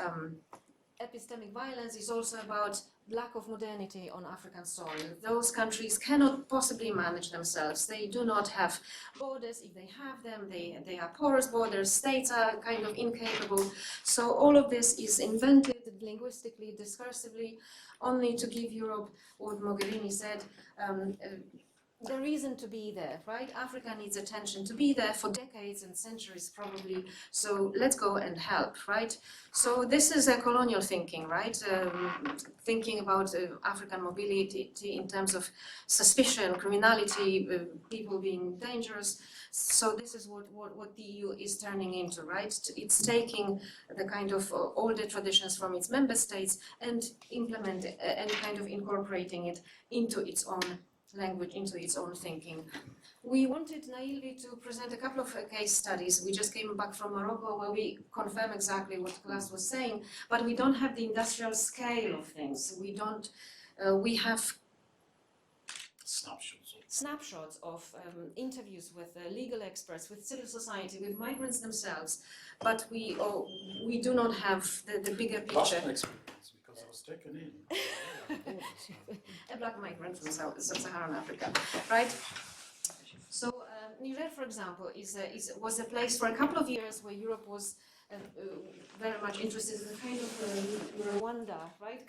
epistemic violence is also about lack of modernity on African soil. Those countries cannot possibly manage themselves. They do not have borders. If they have them, they are porous borders. States are kind of incapable. So all of this is invented linguistically, discursively, only to give Europe what Mogherini said, the reason to be there, right? Africa needs attention to be there for decades and centuries probably, so let's go and help, right? So this is a colonial thinking, right? Thinking about African mobility in terms of suspicion, criminality, people being dangerous. So this is what the EU is turning into, right? It's taking the kind of older traditions from its member states and implementing and kind of incorporating it into its own language, into its own thinking. We wanted naively to present a couple of case studies. We just came back from Morocco where we confirm exactly what Klaas was saying, but we don't have the industrial scale of things. We have snapshots of interviews with legal experts, with civil society, with migrants themselves, but we do not have the bigger Lost picture. my experience because I was taken in. A black migrant from Sub-Saharan Africa, right? So Niger, for example, was a place for a couple of years where Europe was very much interested in the kind of Rwanda, right?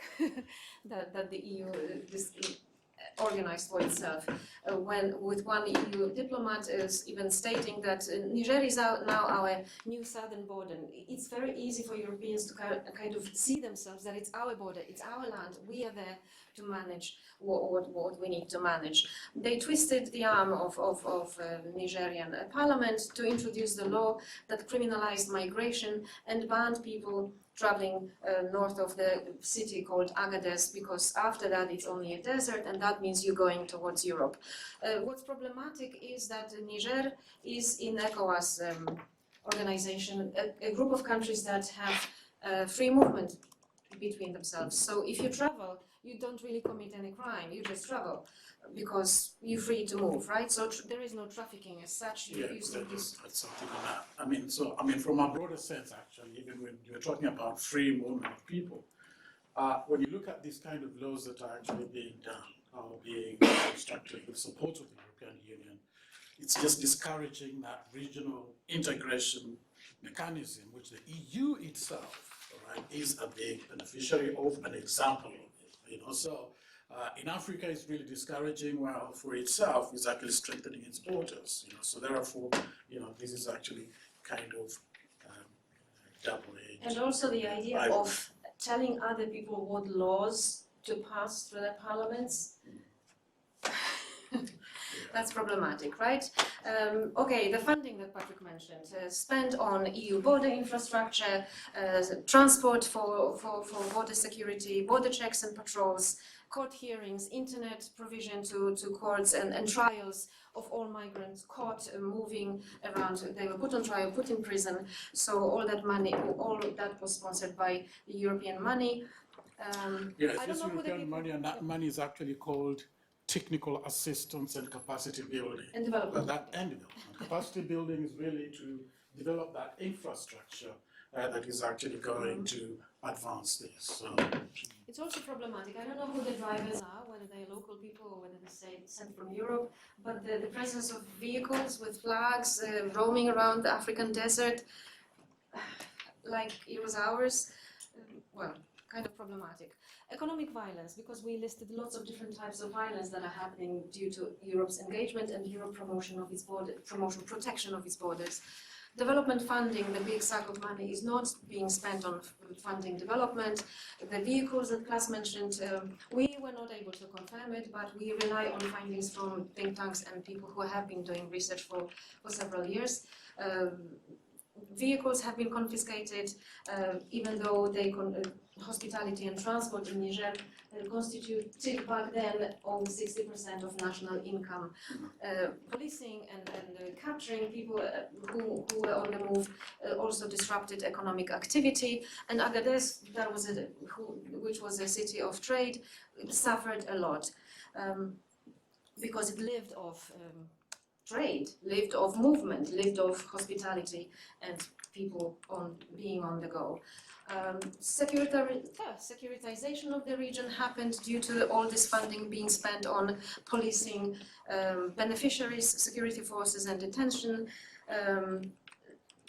that the EU organized for itself. When with one EU diplomat is even stating that Niger is now our new southern border. It's very easy for Europeans to kind of see themselves that it's our border, it's our land. We are there to manage what we need to manage. They twisted the arm of Nigerian parliament to introduce the law that criminalized migration and banned people traveling north of the city called Agadez, because after that it's only a desert, and that means you're going towards Europe. What's problematic is that Niger is in ECOWAS organization, a group of countries that have free movement between themselves. So if you travel, you don't really commit any crime, you just travel because you're free to move, right? So there is no trafficking as such. That's something like that. I mean, from a broader sense, actually, even when you're talking about free movement of people, when you look at these kind of laws that are actually being done or being constructed with support of the European Union, it's just discouraging that regional integration mechanism, which the EU itself, right, is a big beneficiary of, an example of it. So in Africa, it's really discouraging. While for itself, it's actually strengthening its borders. So therefore, this is actually kind of double-edged. And also the idea of telling other people what laws to pass through their parliaments. That's problematic, right? Okay, the funding that Patrick mentioned, spent on EU border infrastructure, transport for border security, border checks and patrols, court hearings, internet provision to courts and trials of all migrants caught moving around. They were put on trial, put in prison. So all that money, all of that was sponsored by European money. Yes, this European money, and that money is actually called technical assistance and capacity building. And development. Development. Capacity building is really to develop that infrastructure that is actually going to advance this. So it's also problematic. I don't know who the drivers are, whether they're local people or whether they're sent from Europe, but the presence of vehicles with flags roaming around the African desert, like it was ours, well, kind of problematic. Economic violence, because we listed lots of different types of violence that are happening due to Europe's engagement and Europe protection of its borders. Development funding, the big sack of money, is not being spent on funding development. The vehicles that Klaas mentioned, we were not able to confirm it, but we rely on findings from think tanks and people who have been doing research for several years. Vehicles have been confiscated, even though they hospitality and transport in Niger constituted back then over 60% of national income. Policing and capturing people who were on the move also disrupted economic activity. And Agadez, which was a city of trade, suffered a lot because it lived off trade, lived off movement, lived off hospitality and people being on the go. Securitization of the region happened due to all this funding being spent on policing beneficiaries, security forces and detention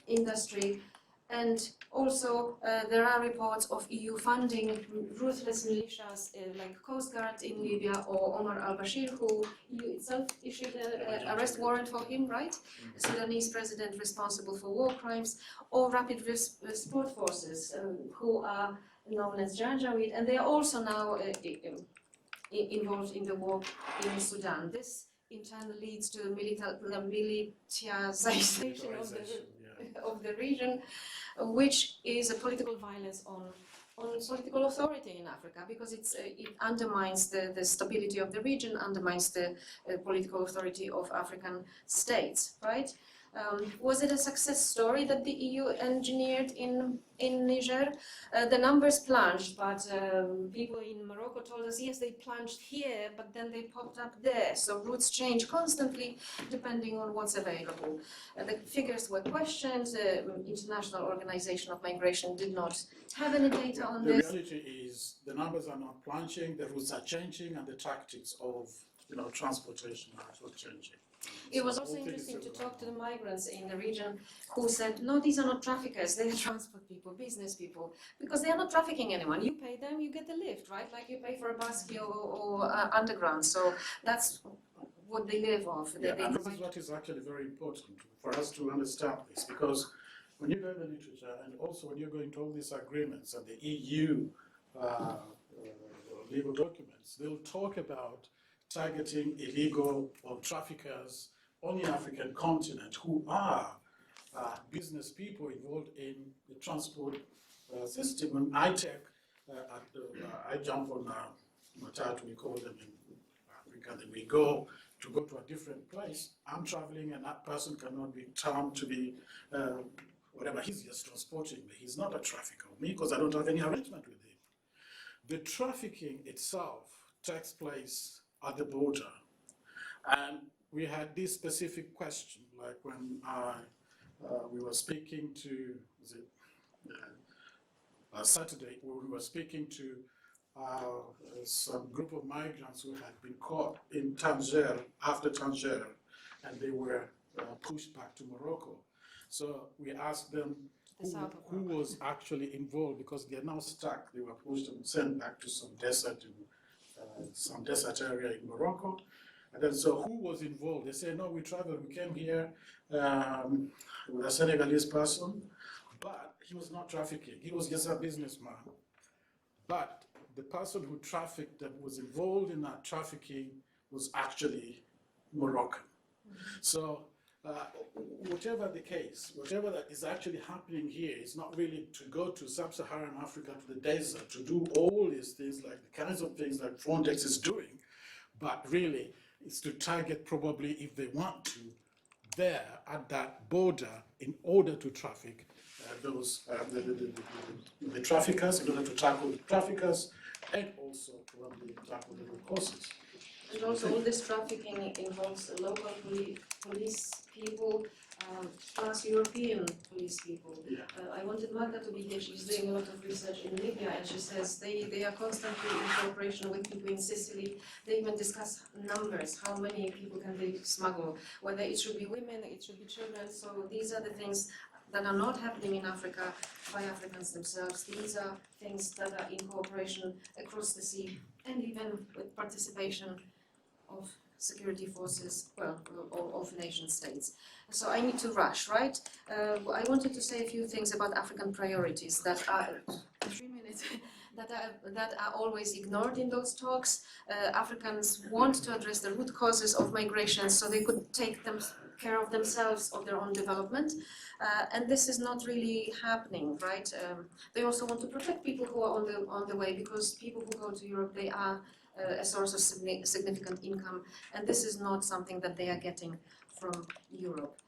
industry. And also there are reports of EU funding ruthless militias like Coast Guard in Libya or Omar al-Bashir, who EU itself issued an arrest warrant for him, right? The Sudanese president responsible for war crimes, or rapid support forces who are known as Janjaweed, and they are also now involved in the war in Sudan. This in turn leads to the militarization of the region, which is a political violence on political authority in Africa, because it undermines the stability of the region, undermines the political authority of African states, right? Was it a success story that the EU engineered in Niger? The numbers plunged, but people in Morocco told us, yes, they plunged here, but then they popped up there. So routes change constantly depending on what's available. The figures were questioned. The International Organization of Migration did not have any data on The this. reality is the numbers are not plunging, the routes are changing, and the tactics of transportation are also changing. It was So also all things interesting to are talk to the going on. migrants in the region who said, no, these are not traffickers, they are transport people, business people, because they are not trafficking anyone. You pay them, you get a lift, right? Like you pay for a bus here or underground. So that's what they live off. Yeah, They and this provide- is what is actually very important for us to understand this, because when you go in the literature and also when you're going to all these agreements and the EU legal documents, they'll talk about targeting illegal or traffickers on the African continent who are business people involved in the transport system. When I take, I jump on Matatu, we call them in Africa, then we go to a different place. I'm traveling and that person cannot be termed to be whatever, he's just transporting me. He's not a trafficker of me because I don't have any arrangement with him. The trafficking itself takes place at the border. And we had this specific question, like when we were speaking to, Saturday, when we were speaking to some group of migrants who had been caught in Tangier, after Tangier, and they were pushed back to Morocco. So we asked them who was actually involved, because they are now stuck. They were pushed and sent back to some desert area in Morocco. And then, so who was involved? They said, no, we traveled, we came here with a Senegalese person, but he was not trafficking. He was just a businessman. But the person who trafficked, that was involved in that trafficking, was actually Moroccan. So whatever the case, whatever that is actually happening here is not really to go to sub-Saharan Africa, to the desert, to do all these things, like the kinds of things that Frontex is doing, but really it's to target, probably if they want to, there at that border in order to traffic the traffickers, in order to tackle the traffickers, and also probably tackle the root causes. And also all this trafficking involves local police people, plus European police people. Yeah. I wanted Magda to be here, she's doing a lot of research in Libya, and she says they are constantly in cooperation with people in Sicily. They even discuss numbers, how many people can they smuggle, whether it should be women, it should be children. So these are the things that are not happening in Africa by Africans themselves. These are things that are in cooperation across the sea, and even with participation of security forces, well, of nation states. So I need to rush, right? I wanted to say a few things about African priorities that are, 3 minutes, that are always ignored in those talks. Africans want to address the root causes of migration so they could take care of themselves, of their own development. And this is not really happening, right? They also want to protect people who are on the way, because people who go to Europe, they are a source of significant income, and this is not something that they are getting from Europe.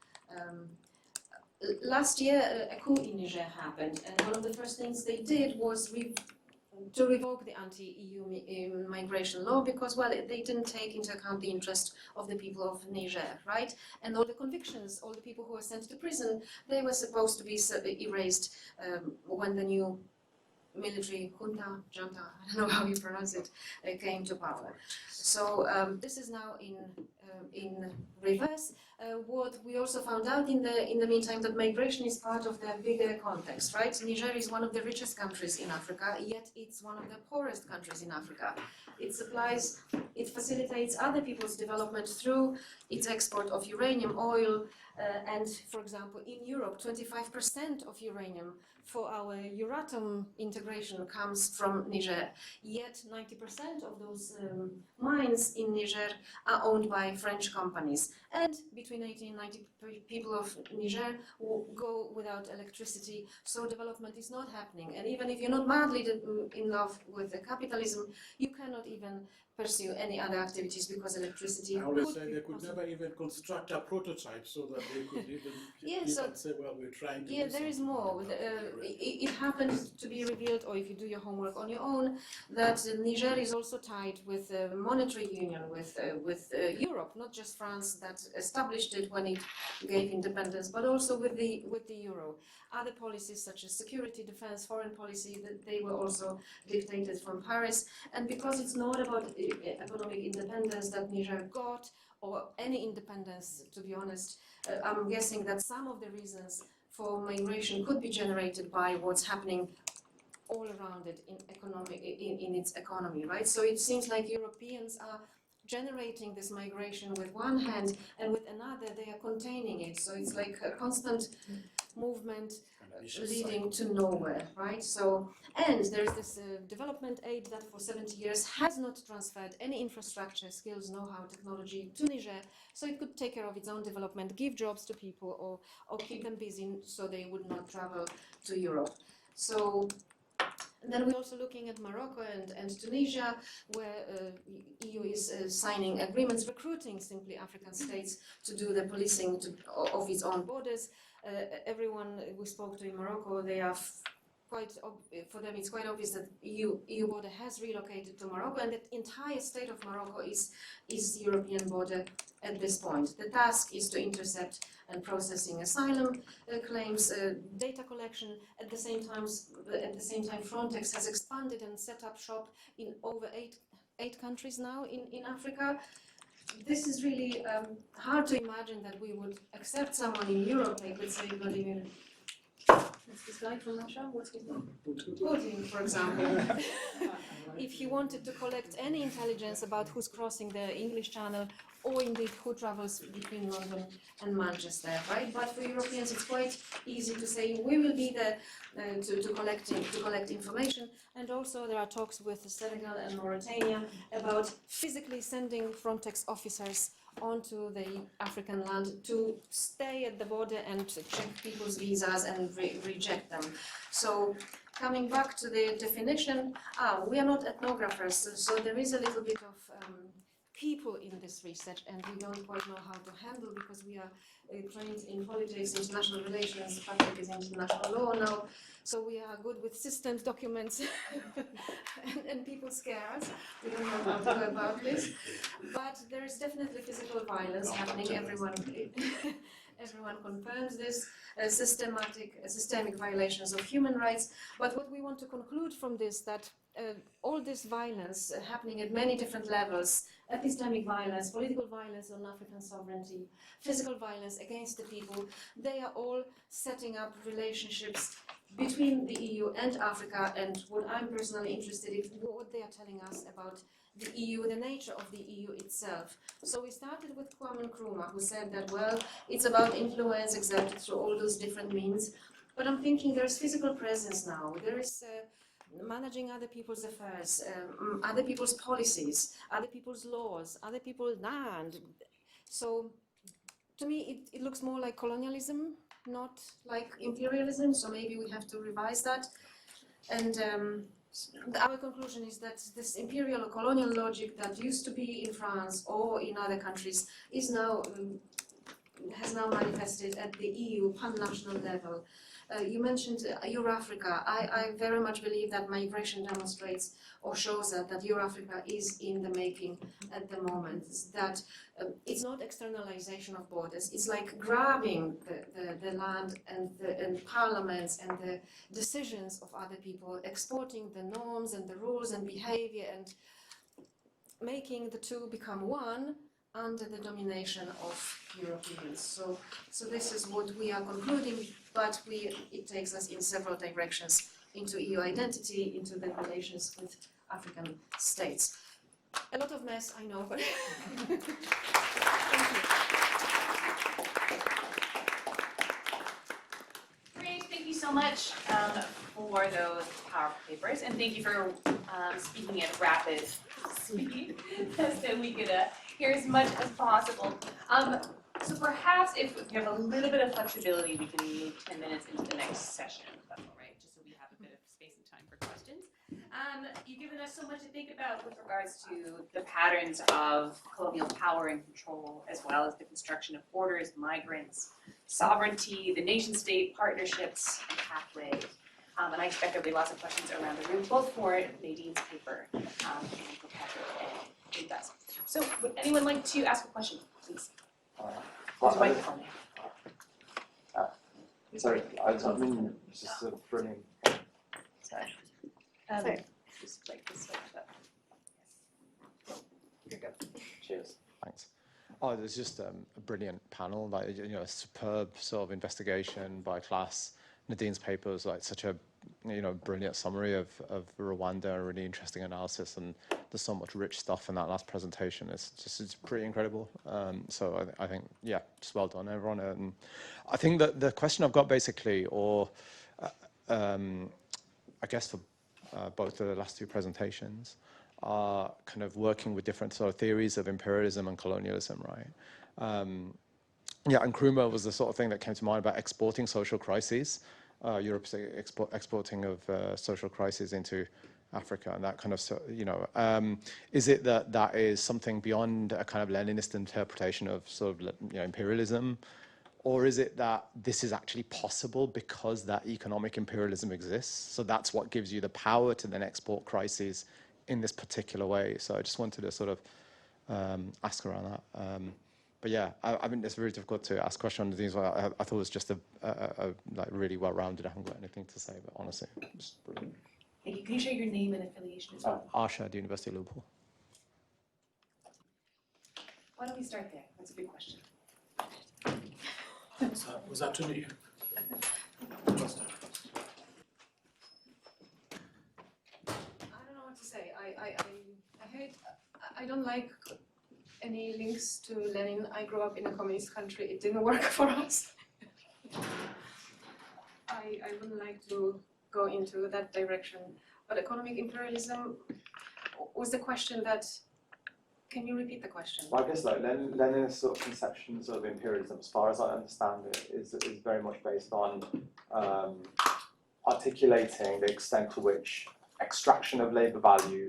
Last year, a coup in Niger happened, and one of the first things they did was to revoke the anti-EU migration law, because, well, they didn't take into account the interest of the people of Niger, right? And all the convictions, all the people who were sent to prison, they were supposed to be erased when the new military junta, I don't know how you pronounce it, came to power. So this is now in reverse. What we also found out in the meantime, that migration is part of the bigger context, right? Niger is one of the richest countries in Africa, yet it's one of the poorest countries in Africa. It facilitates other people's development through its export of uranium, oil, and, for example, in Europe, 25% of uranium for our Euratom integration comes from Niger. Yet 90% of those mines in Niger are owned by French companies. And between 80 and 90 people of Niger will go without electricity, so development is not happening. And even if you're not madly in love with the capitalism, you cannot even pursue any other activities because electricity I always say be they could possible. never even construct a prototype so that they could even Yeah, so say, well, we're trying to yeah, do there is something. more. It happens to be revealed, or if you do your homework on your own, that Niger is also tied with a monetary union with Europe, not just France that established it when it gave independence, but also with the euro. Other policies such as security, defense, foreign policy, that they were also dictated from Paris. And because it's not about economic independence that Niger got, or any independence, to be honest, I'm guessing that some of the reasons for migration could be generated by what's happening all around it in its economy, right? So it seems like Europeans are generating this migration with one hand, and with another they are containing it. So it's like a constant movement leading to nowhere, right? So, and there's this development aid that for 70 years has not transferred any infrastructure, skills, know-how, technology to Niger, so it could take care of its own development, give jobs to people, or keep them busy so they would not travel to Europe. So, and then we're also looking at Morocco and Tunisia, where EU is signing agreements, recruiting simply African states to do the policing of its own borders. Everyone we spoke to in Morocco, they are for them it's quite obvious that EU border has relocated to Morocco, and the entire state of Morocco is European border at this point. The task is to intercept and processing asylum claims, data collection. At the same time, Frontex has expanded and set up shop in over eight countries now in Africa. This is really hard to imagine that we would accept someone in Europe, like let's say Vladimir. What's this guy from Russia? What's his name? Putin, for example. If he wanted to collect any intelligence about who's crossing the English Channel, or indeed who travels between London and Manchester, right? But for Europeans, it's quite easy to say we will be there to collect information. And also, there are talks with Senegal and Mauritania about physically sending Frontex officers onto the African land to stay at the border and check people's visas and reject them. So coming back to the definition, we are not ethnographers, so there is a little bit of people in this research, and we don't quite know how to handle, because we are trained in politics, international relations, Partick is international law now, so we are good with systems, documents, and people scare us. We don't know how to go about this, but there is definitely physical violence happening. Everyone confirms this, systemic violations of human rights. But what we want to conclude from this, that all this violence happening at many different levels, epistemic violence, political violence on African sovereignty, physical violence against the people, they are all setting up relationships between the EU and Africa. And what I'm personally interested in, what they are telling us about the EU, the nature of the EU itself. So we started with Kwame Nkrumah, who said that, well, it's about influence exerted through all those different means. But I'm thinking there's physical presence now. There is managing other people's affairs, other people's policies, other people's laws, other people's land. So to me, it looks more like colonialism, not like imperialism. So maybe we have to revise that. And our conclusion is that this imperial or colonial logic that used to be in France or in other countries is now has now manifested at the EU pan-national level. You mentioned Euro-Africa. I very much believe that migration demonstrates or shows that Euro-Africa is in the making at the moment. That it's not externalization of borders. It's like grabbing the land and parliaments and the decisions of other people, exporting the norms and the rules and behavior, and making the two become one under the domination of Europeans. So this is what we are concluding, but it takes us in several directions, into EU identity, into the relations with African states. A lot of mess, I know, but thank you. Great, thank you so much for those powerful papers, and thank you for speaking at rapid speed so we could hear as much as possible. So perhaps if we have a little bit of flexibility, we can move 10 minutes into the next session, if that's all right, just so we have a bit of space and time for questions. You've given us so much to think about with regards to the patterns of colonial power and control, as well as the construction of borders, migrants, sovereignty, the nation-state, partnerships, and pathways. And I expect there'll be lots of questions around the room, both for Nadine's paper and for Patrick and Eva's. So would anyone like to ask a question, please? There's a microphone there. Sorry, I mean, it's just sort of brilliant. Sorry. Just like this way. You're good. Cheers. Thanks. Oh, there's just a brilliant panel, like, you know, a superb sort of investigation by Klaas. Nadine's paper was like such a, you know, brilliant summary of Rwanda, a really interesting analysis, and there's so much rich stuff in that last presentation. It's pretty incredible. So I think, yeah, just well done, everyone. And I think that the question I've got basically, or I guess for both the last two presentations, are kind of working with different sort of theories of imperialism and colonialism, right? Yeah, and Nkrumah was the sort of thing that came to mind about exporting social crises. Europe's exporting of social crises into Africa, and that kind of, you know, is it that that is something beyond a kind of Leninist interpretation of sort of, you know, imperialism, or is it that this is actually possible because that economic imperialism exists? So that's what gives you the power to then export crises in this particular way. So I just wanted to sort of ask around that. But yeah, I mean, it's very difficult to ask questions on these. I thought it was just a like really well-rounded. I haven't got anything to say, but honestly, it's brilliant. Thank you. Can you share your name and affiliation as well? Arsha at the University of Liverpool. Why don't we start there? That's a good question. Was that to me? I don't know what to say. I don't like any links to Lenin. I grew up in a communist country. It didn't work for us. I wouldn't like to go into that direction. But economic imperialism was the question that. Can you repeat the question? Well, I guess like Lenin's sort of conceptions of imperialism, as far as I understand it, is very much based on articulating the extent to which extraction of labour value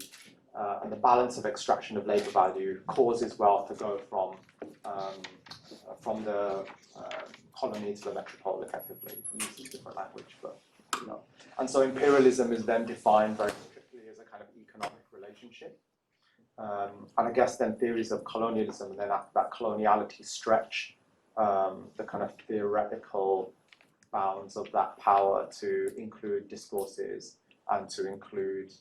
and the balance of extraction of labour value causes wealth to go from the colony to the metropole, effectively. He uses different language, but you know. And so imperialism is then defined very strictly as a kind of economic relationship. And I guess then theories of colonialism and then after that coloniality stretch the kind of theoretical bounds of that power to include discourses and to include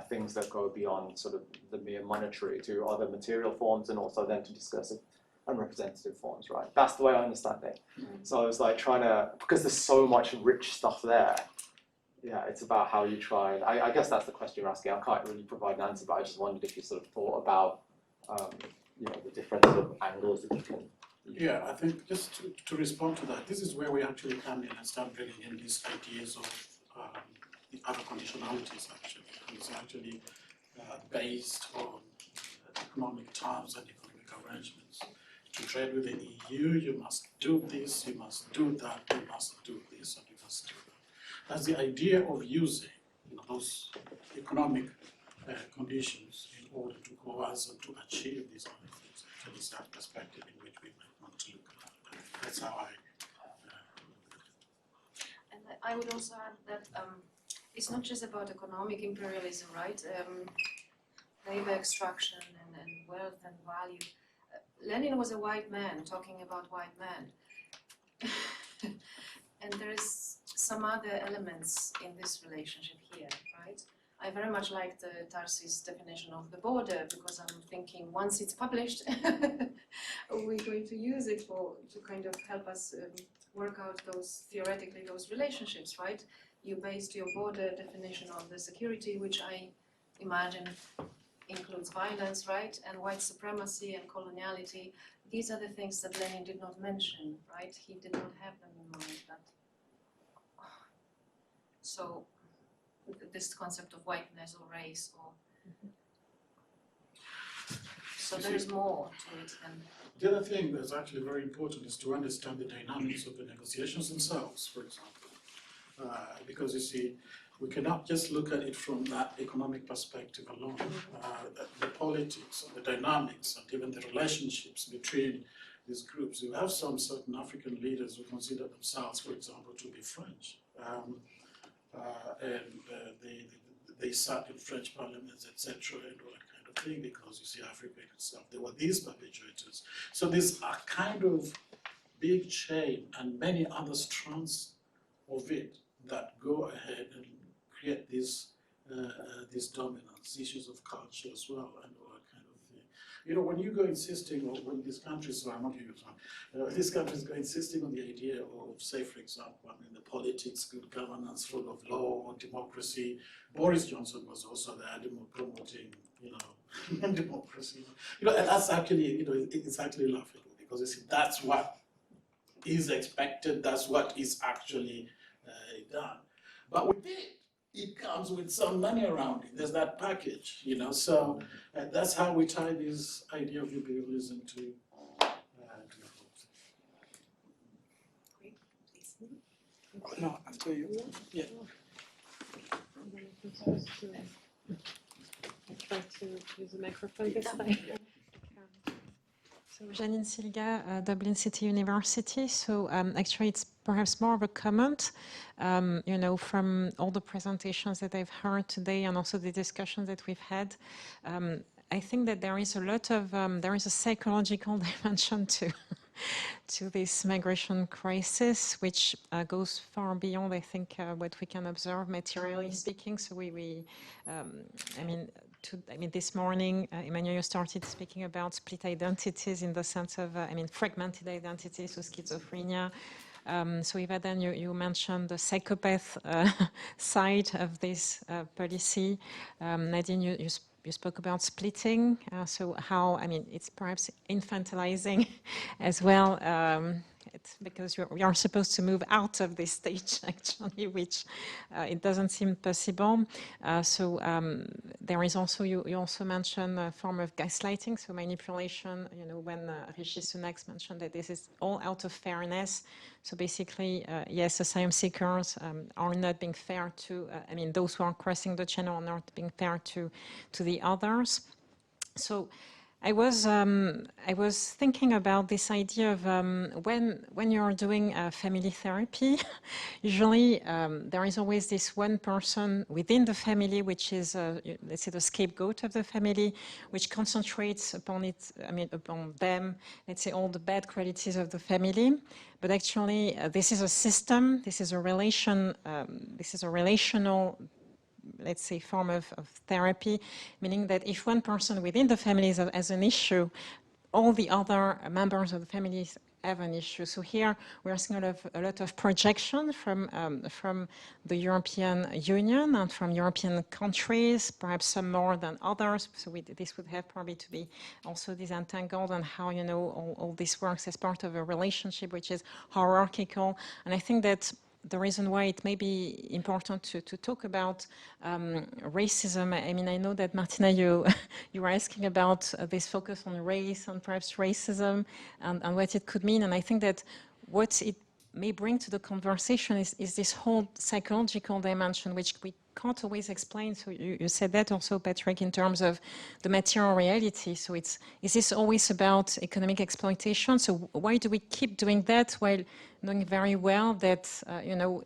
things that go beyond sort of the mere monetary to other material forms, and also then to discuss it unrepresentative forms, right? That's the way I understand it. So I was like trying to, because there's so much rich stuff there, yeah, it's about how you try, and I guess that's the question you're asking. I can't really provide an answer, but I just wondered if you sort of thought about, you know, the different sort of angles that you can. Yeah, I think just to respond to that, this is where we actually come in and start bringing in these ideas of the other conditionalities, actually. And it's actually based on economic terms and economic arrangements. To trade with the EU, you must do this, you must do that, you must do this, and you must do that. That's the idea of using, you know, those economic conditions in order to coerce and to achieve these other things. Actually, it's that perspective in which we might want to look at that. That's how I. And I would also add that it's not just about economic imperialism, right? Labor extraction and wealth and value. Lenin was a white man talking about white men. And there is some other elements in this relationship here, right? I very much like the Tarsi's definition of the border, because I'm thinking once it's published, we're going to use it to kind of help us work out theoretically those relationships, right? You based your border definition on the security, which I imagine includes violence, right? And white supremacy and coloniality. These are the things that Lenin did not mention, right? He did not have them in mind. So this concept of whiteness or race or So there is more to it than. The other thing that's actually very important is to understand the dynamics of the negotiations themselves, for example. Because you see, we cannot just look at it from that economic perspective alone. The politics and the dynamics and even the relationships between these groups. You have some certain African leaders who consider themselves, for example, to be French. They sat in French parliaments, etc., and all that kind of thing, because you see, Africa itself, there were these perpetrators. So there's a kind of big chain and many other strands of it that go ahead and create this dominance, issues of culture as well, and all that kind of thing. You know, when you go insisting, or when these countries, so I'm not you, these countries go insisting on the idea of, say, for example, I mean, the politics, good governance, rule of law, democracy. Boris Johnson was also there promoting, you know, democracy. You know, and that's actually, you know, it's actually laughable, because you see, that's what is expected, that's what is actually done. But with it comes with some money around it. There's that package, you know. So that's how we tie this idea of imperialism to the whole thing. Great, No, after you. Yeah. Try to use the microphone this time. So Janine Silga, Dublin City University. So actually it's perhaps more of a comment, you know, from all the presentations that I've heard today and also the discussions that we've had. I think that there is a lot of, there is a psychological dimension to this migration crisis, which goes far beyond, I think, what we can observe materially speaking. So I mean, this morning, Emmanuel started speaking about split identities in the sense of, fragmented identities, so schizophrenia. So Eva, then you mentioned the psychopath side of this policy. Nadine, you spoke about splitting, so how, it's perhaps infantilizing as well. It's because we are supposed to move out of this stage, actually, which it doesn't seem possible. So there is also, you also mentioned a form of gaslighting, so manipulation, you know, when Rishi Sunak mentioned that this is all out of fairness. So basically, yes, asylum seekers are not being fair to, those who are crossing the channel are not being fair to the others. So I was thinking about this idea of when you are doing family therapy, usually there is always this one person within the family which is, let's say, the scapegoat of the family, which concentrates upon it, upon them, let's say, all the bad qualities of the family. But actually, this is a system. This is a relation. This is a relational, let's say, form of therapy, meaning that if one person within the family has an issue, all the other members of the family have an issue. So here we're seeing a lot of projection from the European Union and from European countries, perhaps some more than others. So this would have probably to be also disentangled on how, you know, all this works as part of a relationship which is hierarchical. And I think that the reason why it may be important to talk about racism, I know that Martina, you were asking about this focus on race and perhaps racism and what it could mean. And I think that what it may bring to the conversation is this whole psychological dimension, which we can't always explain. So you said that also, Patrick, in terms of the material reality. So is this always about economic exploitation? So why do we keep doing that while knowing very well that, you know,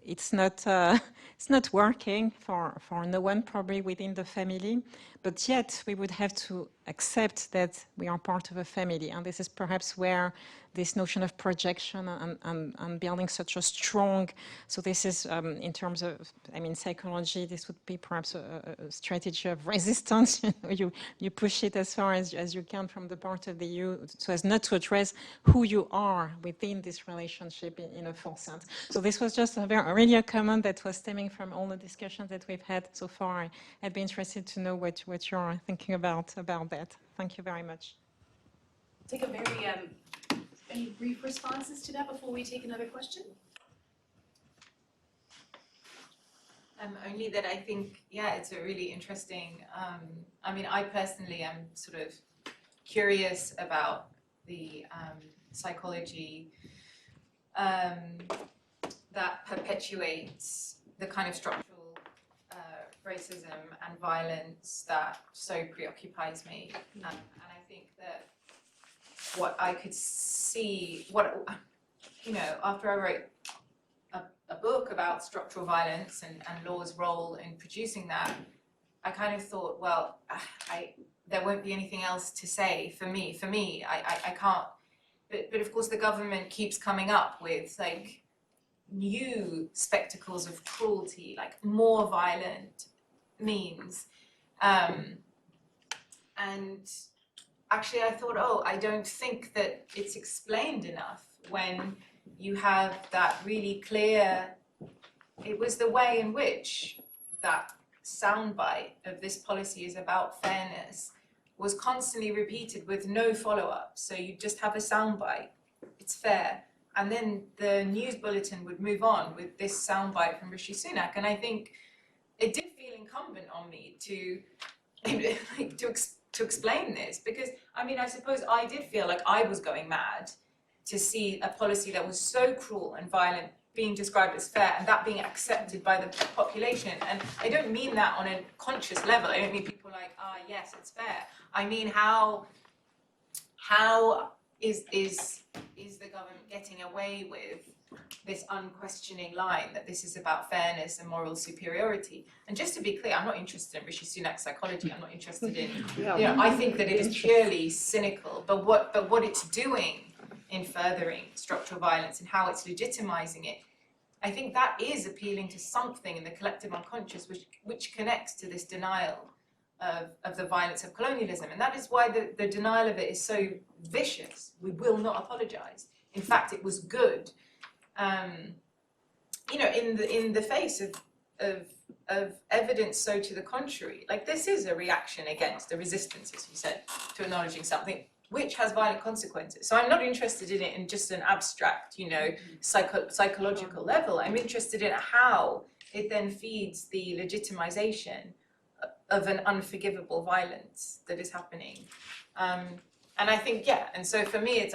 it's not working for no one probably within the family, but yet we would have to accept that we are part of a family. And this is perhaps where this notion of projection and building such a strong, so this is in terms of, psychology, this would be perhaps a strategy of resistance. You know, you push it as far as you can from the part of the EU, so as not to address who you are within this relationship in a full sense. So this was just really a comment that was stemming from all the discussions that we've had so far. I'd be interested to know what you're thinking about that. Thank you very much. Take a very, any brief responses to that before we take another question? Only that I think, yeah, it's a really interesting, I personally am sort of curious about the psychology that perpetuates the kind of structural racism and violence that so preoccupies me. And I think that what I could see, after I wrote a book about structural violence and law's role in producing that, I kind of thought, well, there won't be anything else to say for me. I can't. But of course, the government keeps coming up with like new spectacles of cruelty, like more violent means. And actually, I thought, I don't think that it's explained enough when you have that really clear. It was the way in which that soundbite of this policy is about fairness was constantly repeated with no follow-up. So you just have a soundbite, it's fair. And then the news bulletin would move on with this soundbite from Rishi Sunak. And I think it did feel incumbent on me to explain this, because I suppose I did feel like I was going mad to see a policy that was so cruel and violent being described as fair, and that being accepted by the population. And I don't mean that on a conscious level. I don't mean people like, yes, it's fair. I mean, how is the government getting away with this unquestioning line that this is about fairness and moral superiority? And just to be clear, I'm not interested in Rishi Sunak's psychology. I'm not interested in, I think that it is purely cynical. But what it's doing in furthering structural violence and how it's legitimizing it, I think that is appealing to something in the collective unconscious which connects to this denial of the violence of colonialism. And that is why the denial of it is so vicious. We will not apologize. In fact, it was good. In the face of evidence so to the contrary. Like, this is a reaction against the resistance, as you said, to acknowledging something which has violent consequences. So I'm not interested in it in just an abstract, psychological level. I'm interested in how it then feeds the legitimization of an unforgivable violence that is happening. And I think, and so for me, it's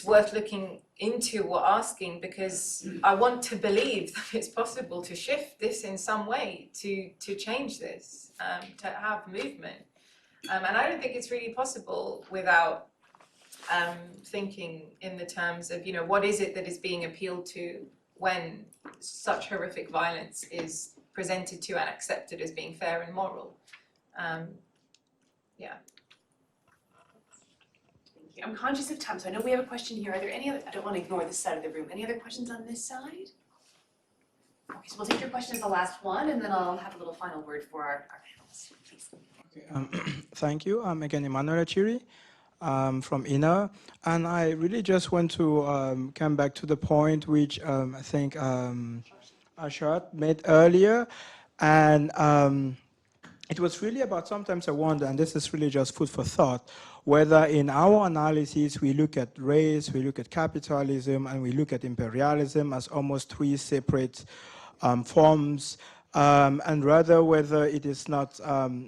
worth looking into or asking, because I want to believe that it's possible to shift this in some way, to change this, to have movement. And I don't think it's really possible without thinking in the terms of, what is it that is being appealed to when such horrific violence is presented to and accepted as being fair and moral. I'm conscious of time, so I know we have a question here. Are there any other, I don't want to ignore this side of the room. Any other questions on this side? Okay, so we'll take your question as the last one, and then I'll have a little final word for our panelists, please. Okay, thank you. I'm again Emmanuel Chiri from ENAR, and I really just want to come back to the point which I think Ashad made earlier, and it was really about, sometimes I wonder, and this is really just food for thought, whether in our analysis we look at race, we look at capitalism, and we look at imperialism as almost three separate forms, and rather whether it is not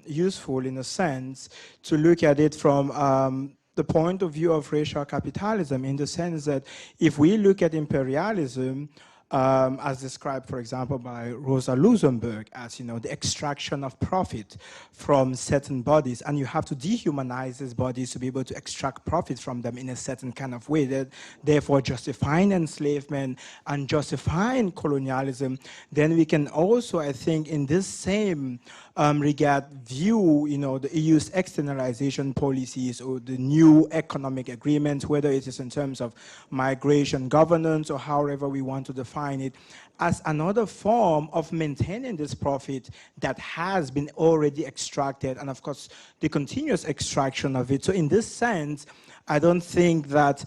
useful in a sense to look at it from the point of view of racial capitalism, in the sense that if we look at imperialism, as described, for example, by Rosa Luxemburg, as the extraction of profit from certain bodies, and you have to dehumanize these bodies to be able to extract profit from them in a certain kind of way, that therefore justifying enslavement and justifying colonialism, then we can also, I think, in this same regard, view the EU's externalization policies or the new economic agreements, whether it is in terms of migration governance or however we want to define it, as another form of maintaining this profit that has been already extracted, and of course the continuous extraction of it. So in this sense, I don't think that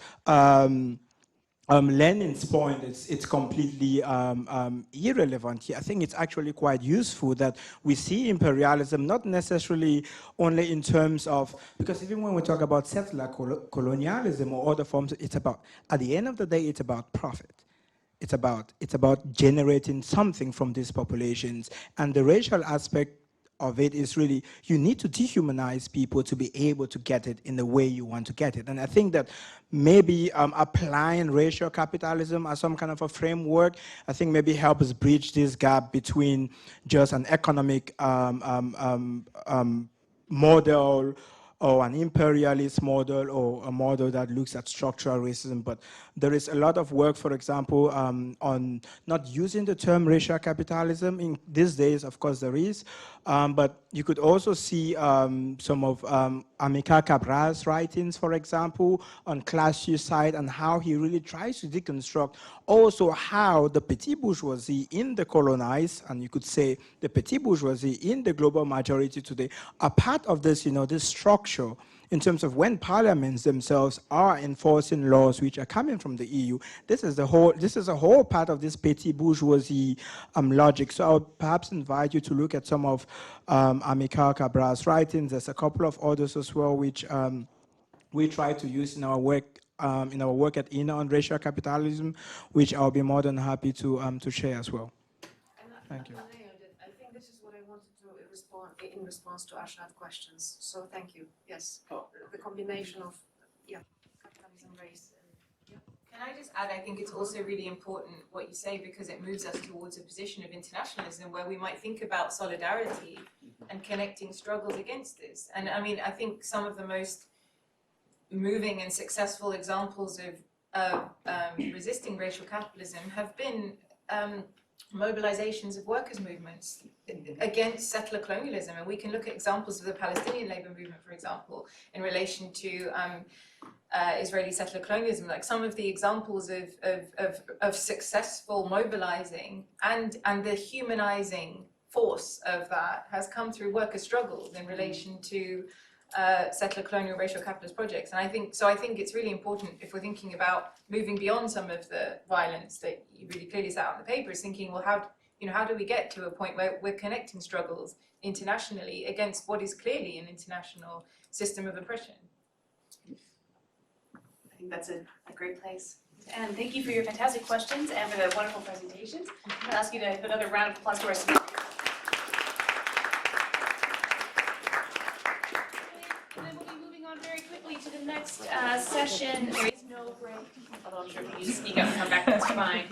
Lenin's point, it's completely irrelevant here. I think it's actually quite useful that we see imperialism not necessarily only in terms of, because even when we talk about settler colonialism or other forms, it's about, at the end of the day, it's about profit. It's about generating something from these populations, and the racial aspect of it is really you need to dehumanize people to be able to get it in the way you want to get it. And I think that maybe applying racial capitalism as some kind of a framework, I think maybe helps bridge this gap between just an economic model or an imperialist model or a model that looks at structural racism. But there is a lot of work, for example, on not using the term racial capitalism. In these days, of course, there is. But you could also see some of Amilcar Cabral's writings, for example, on class suicide and how he really tries to deconstruct also how the petit bourgeoisie in the colonized, and you could say the petit bourgeoisie in the global majority today, are part of this, this structure in terms of when parliaments themselves are enforcing laws which are coming from the EU. This is a whole part of this petit bourgeoisie logic. So I would perhaps invite you to look at some of Amilcar Cabral's writings. There's a couple of others as well which we try to use in our work at ENAR on racial capitalism, which I'll be more than happy to share as well. Thank you. I think this is what I wanted to respond in response to Ashad's questions. So thank you. Yes, the combination of capitalism, race. Can I just add, I think it's also really important what you say because it moves us towards a position of internationalism where we might think about solidarity and connecting struggles against this. And I mean, I think some of the most moving and successful examples of resisting racial capitalism have been mobilizations of workers' movements against settler colonialism. And we can look at examples of the Palestinian labor movement, for example, in relation to Israeli settler colonialism. Like some of the examples of successful mobilizing and the humanizing force of that has come through worker struggles in relation to settler colonial racial capitalist projects. And I think it's really important if we're thinking about moving beyond some of the violence that you really clearly set out in the paper, is thinking, well, how do we get to a point where we're connecting struggles internationally against what is clearly an international system of oppression? I think that's a great place. And thank you for your fantastic questions and for the wonderful presentations. I'm gonna ask you to put another round of applause to our speakers. And then we'll be moving on very quickly to the next session. There is no break, although I'm sure if you need to speak up and come back, that's fine.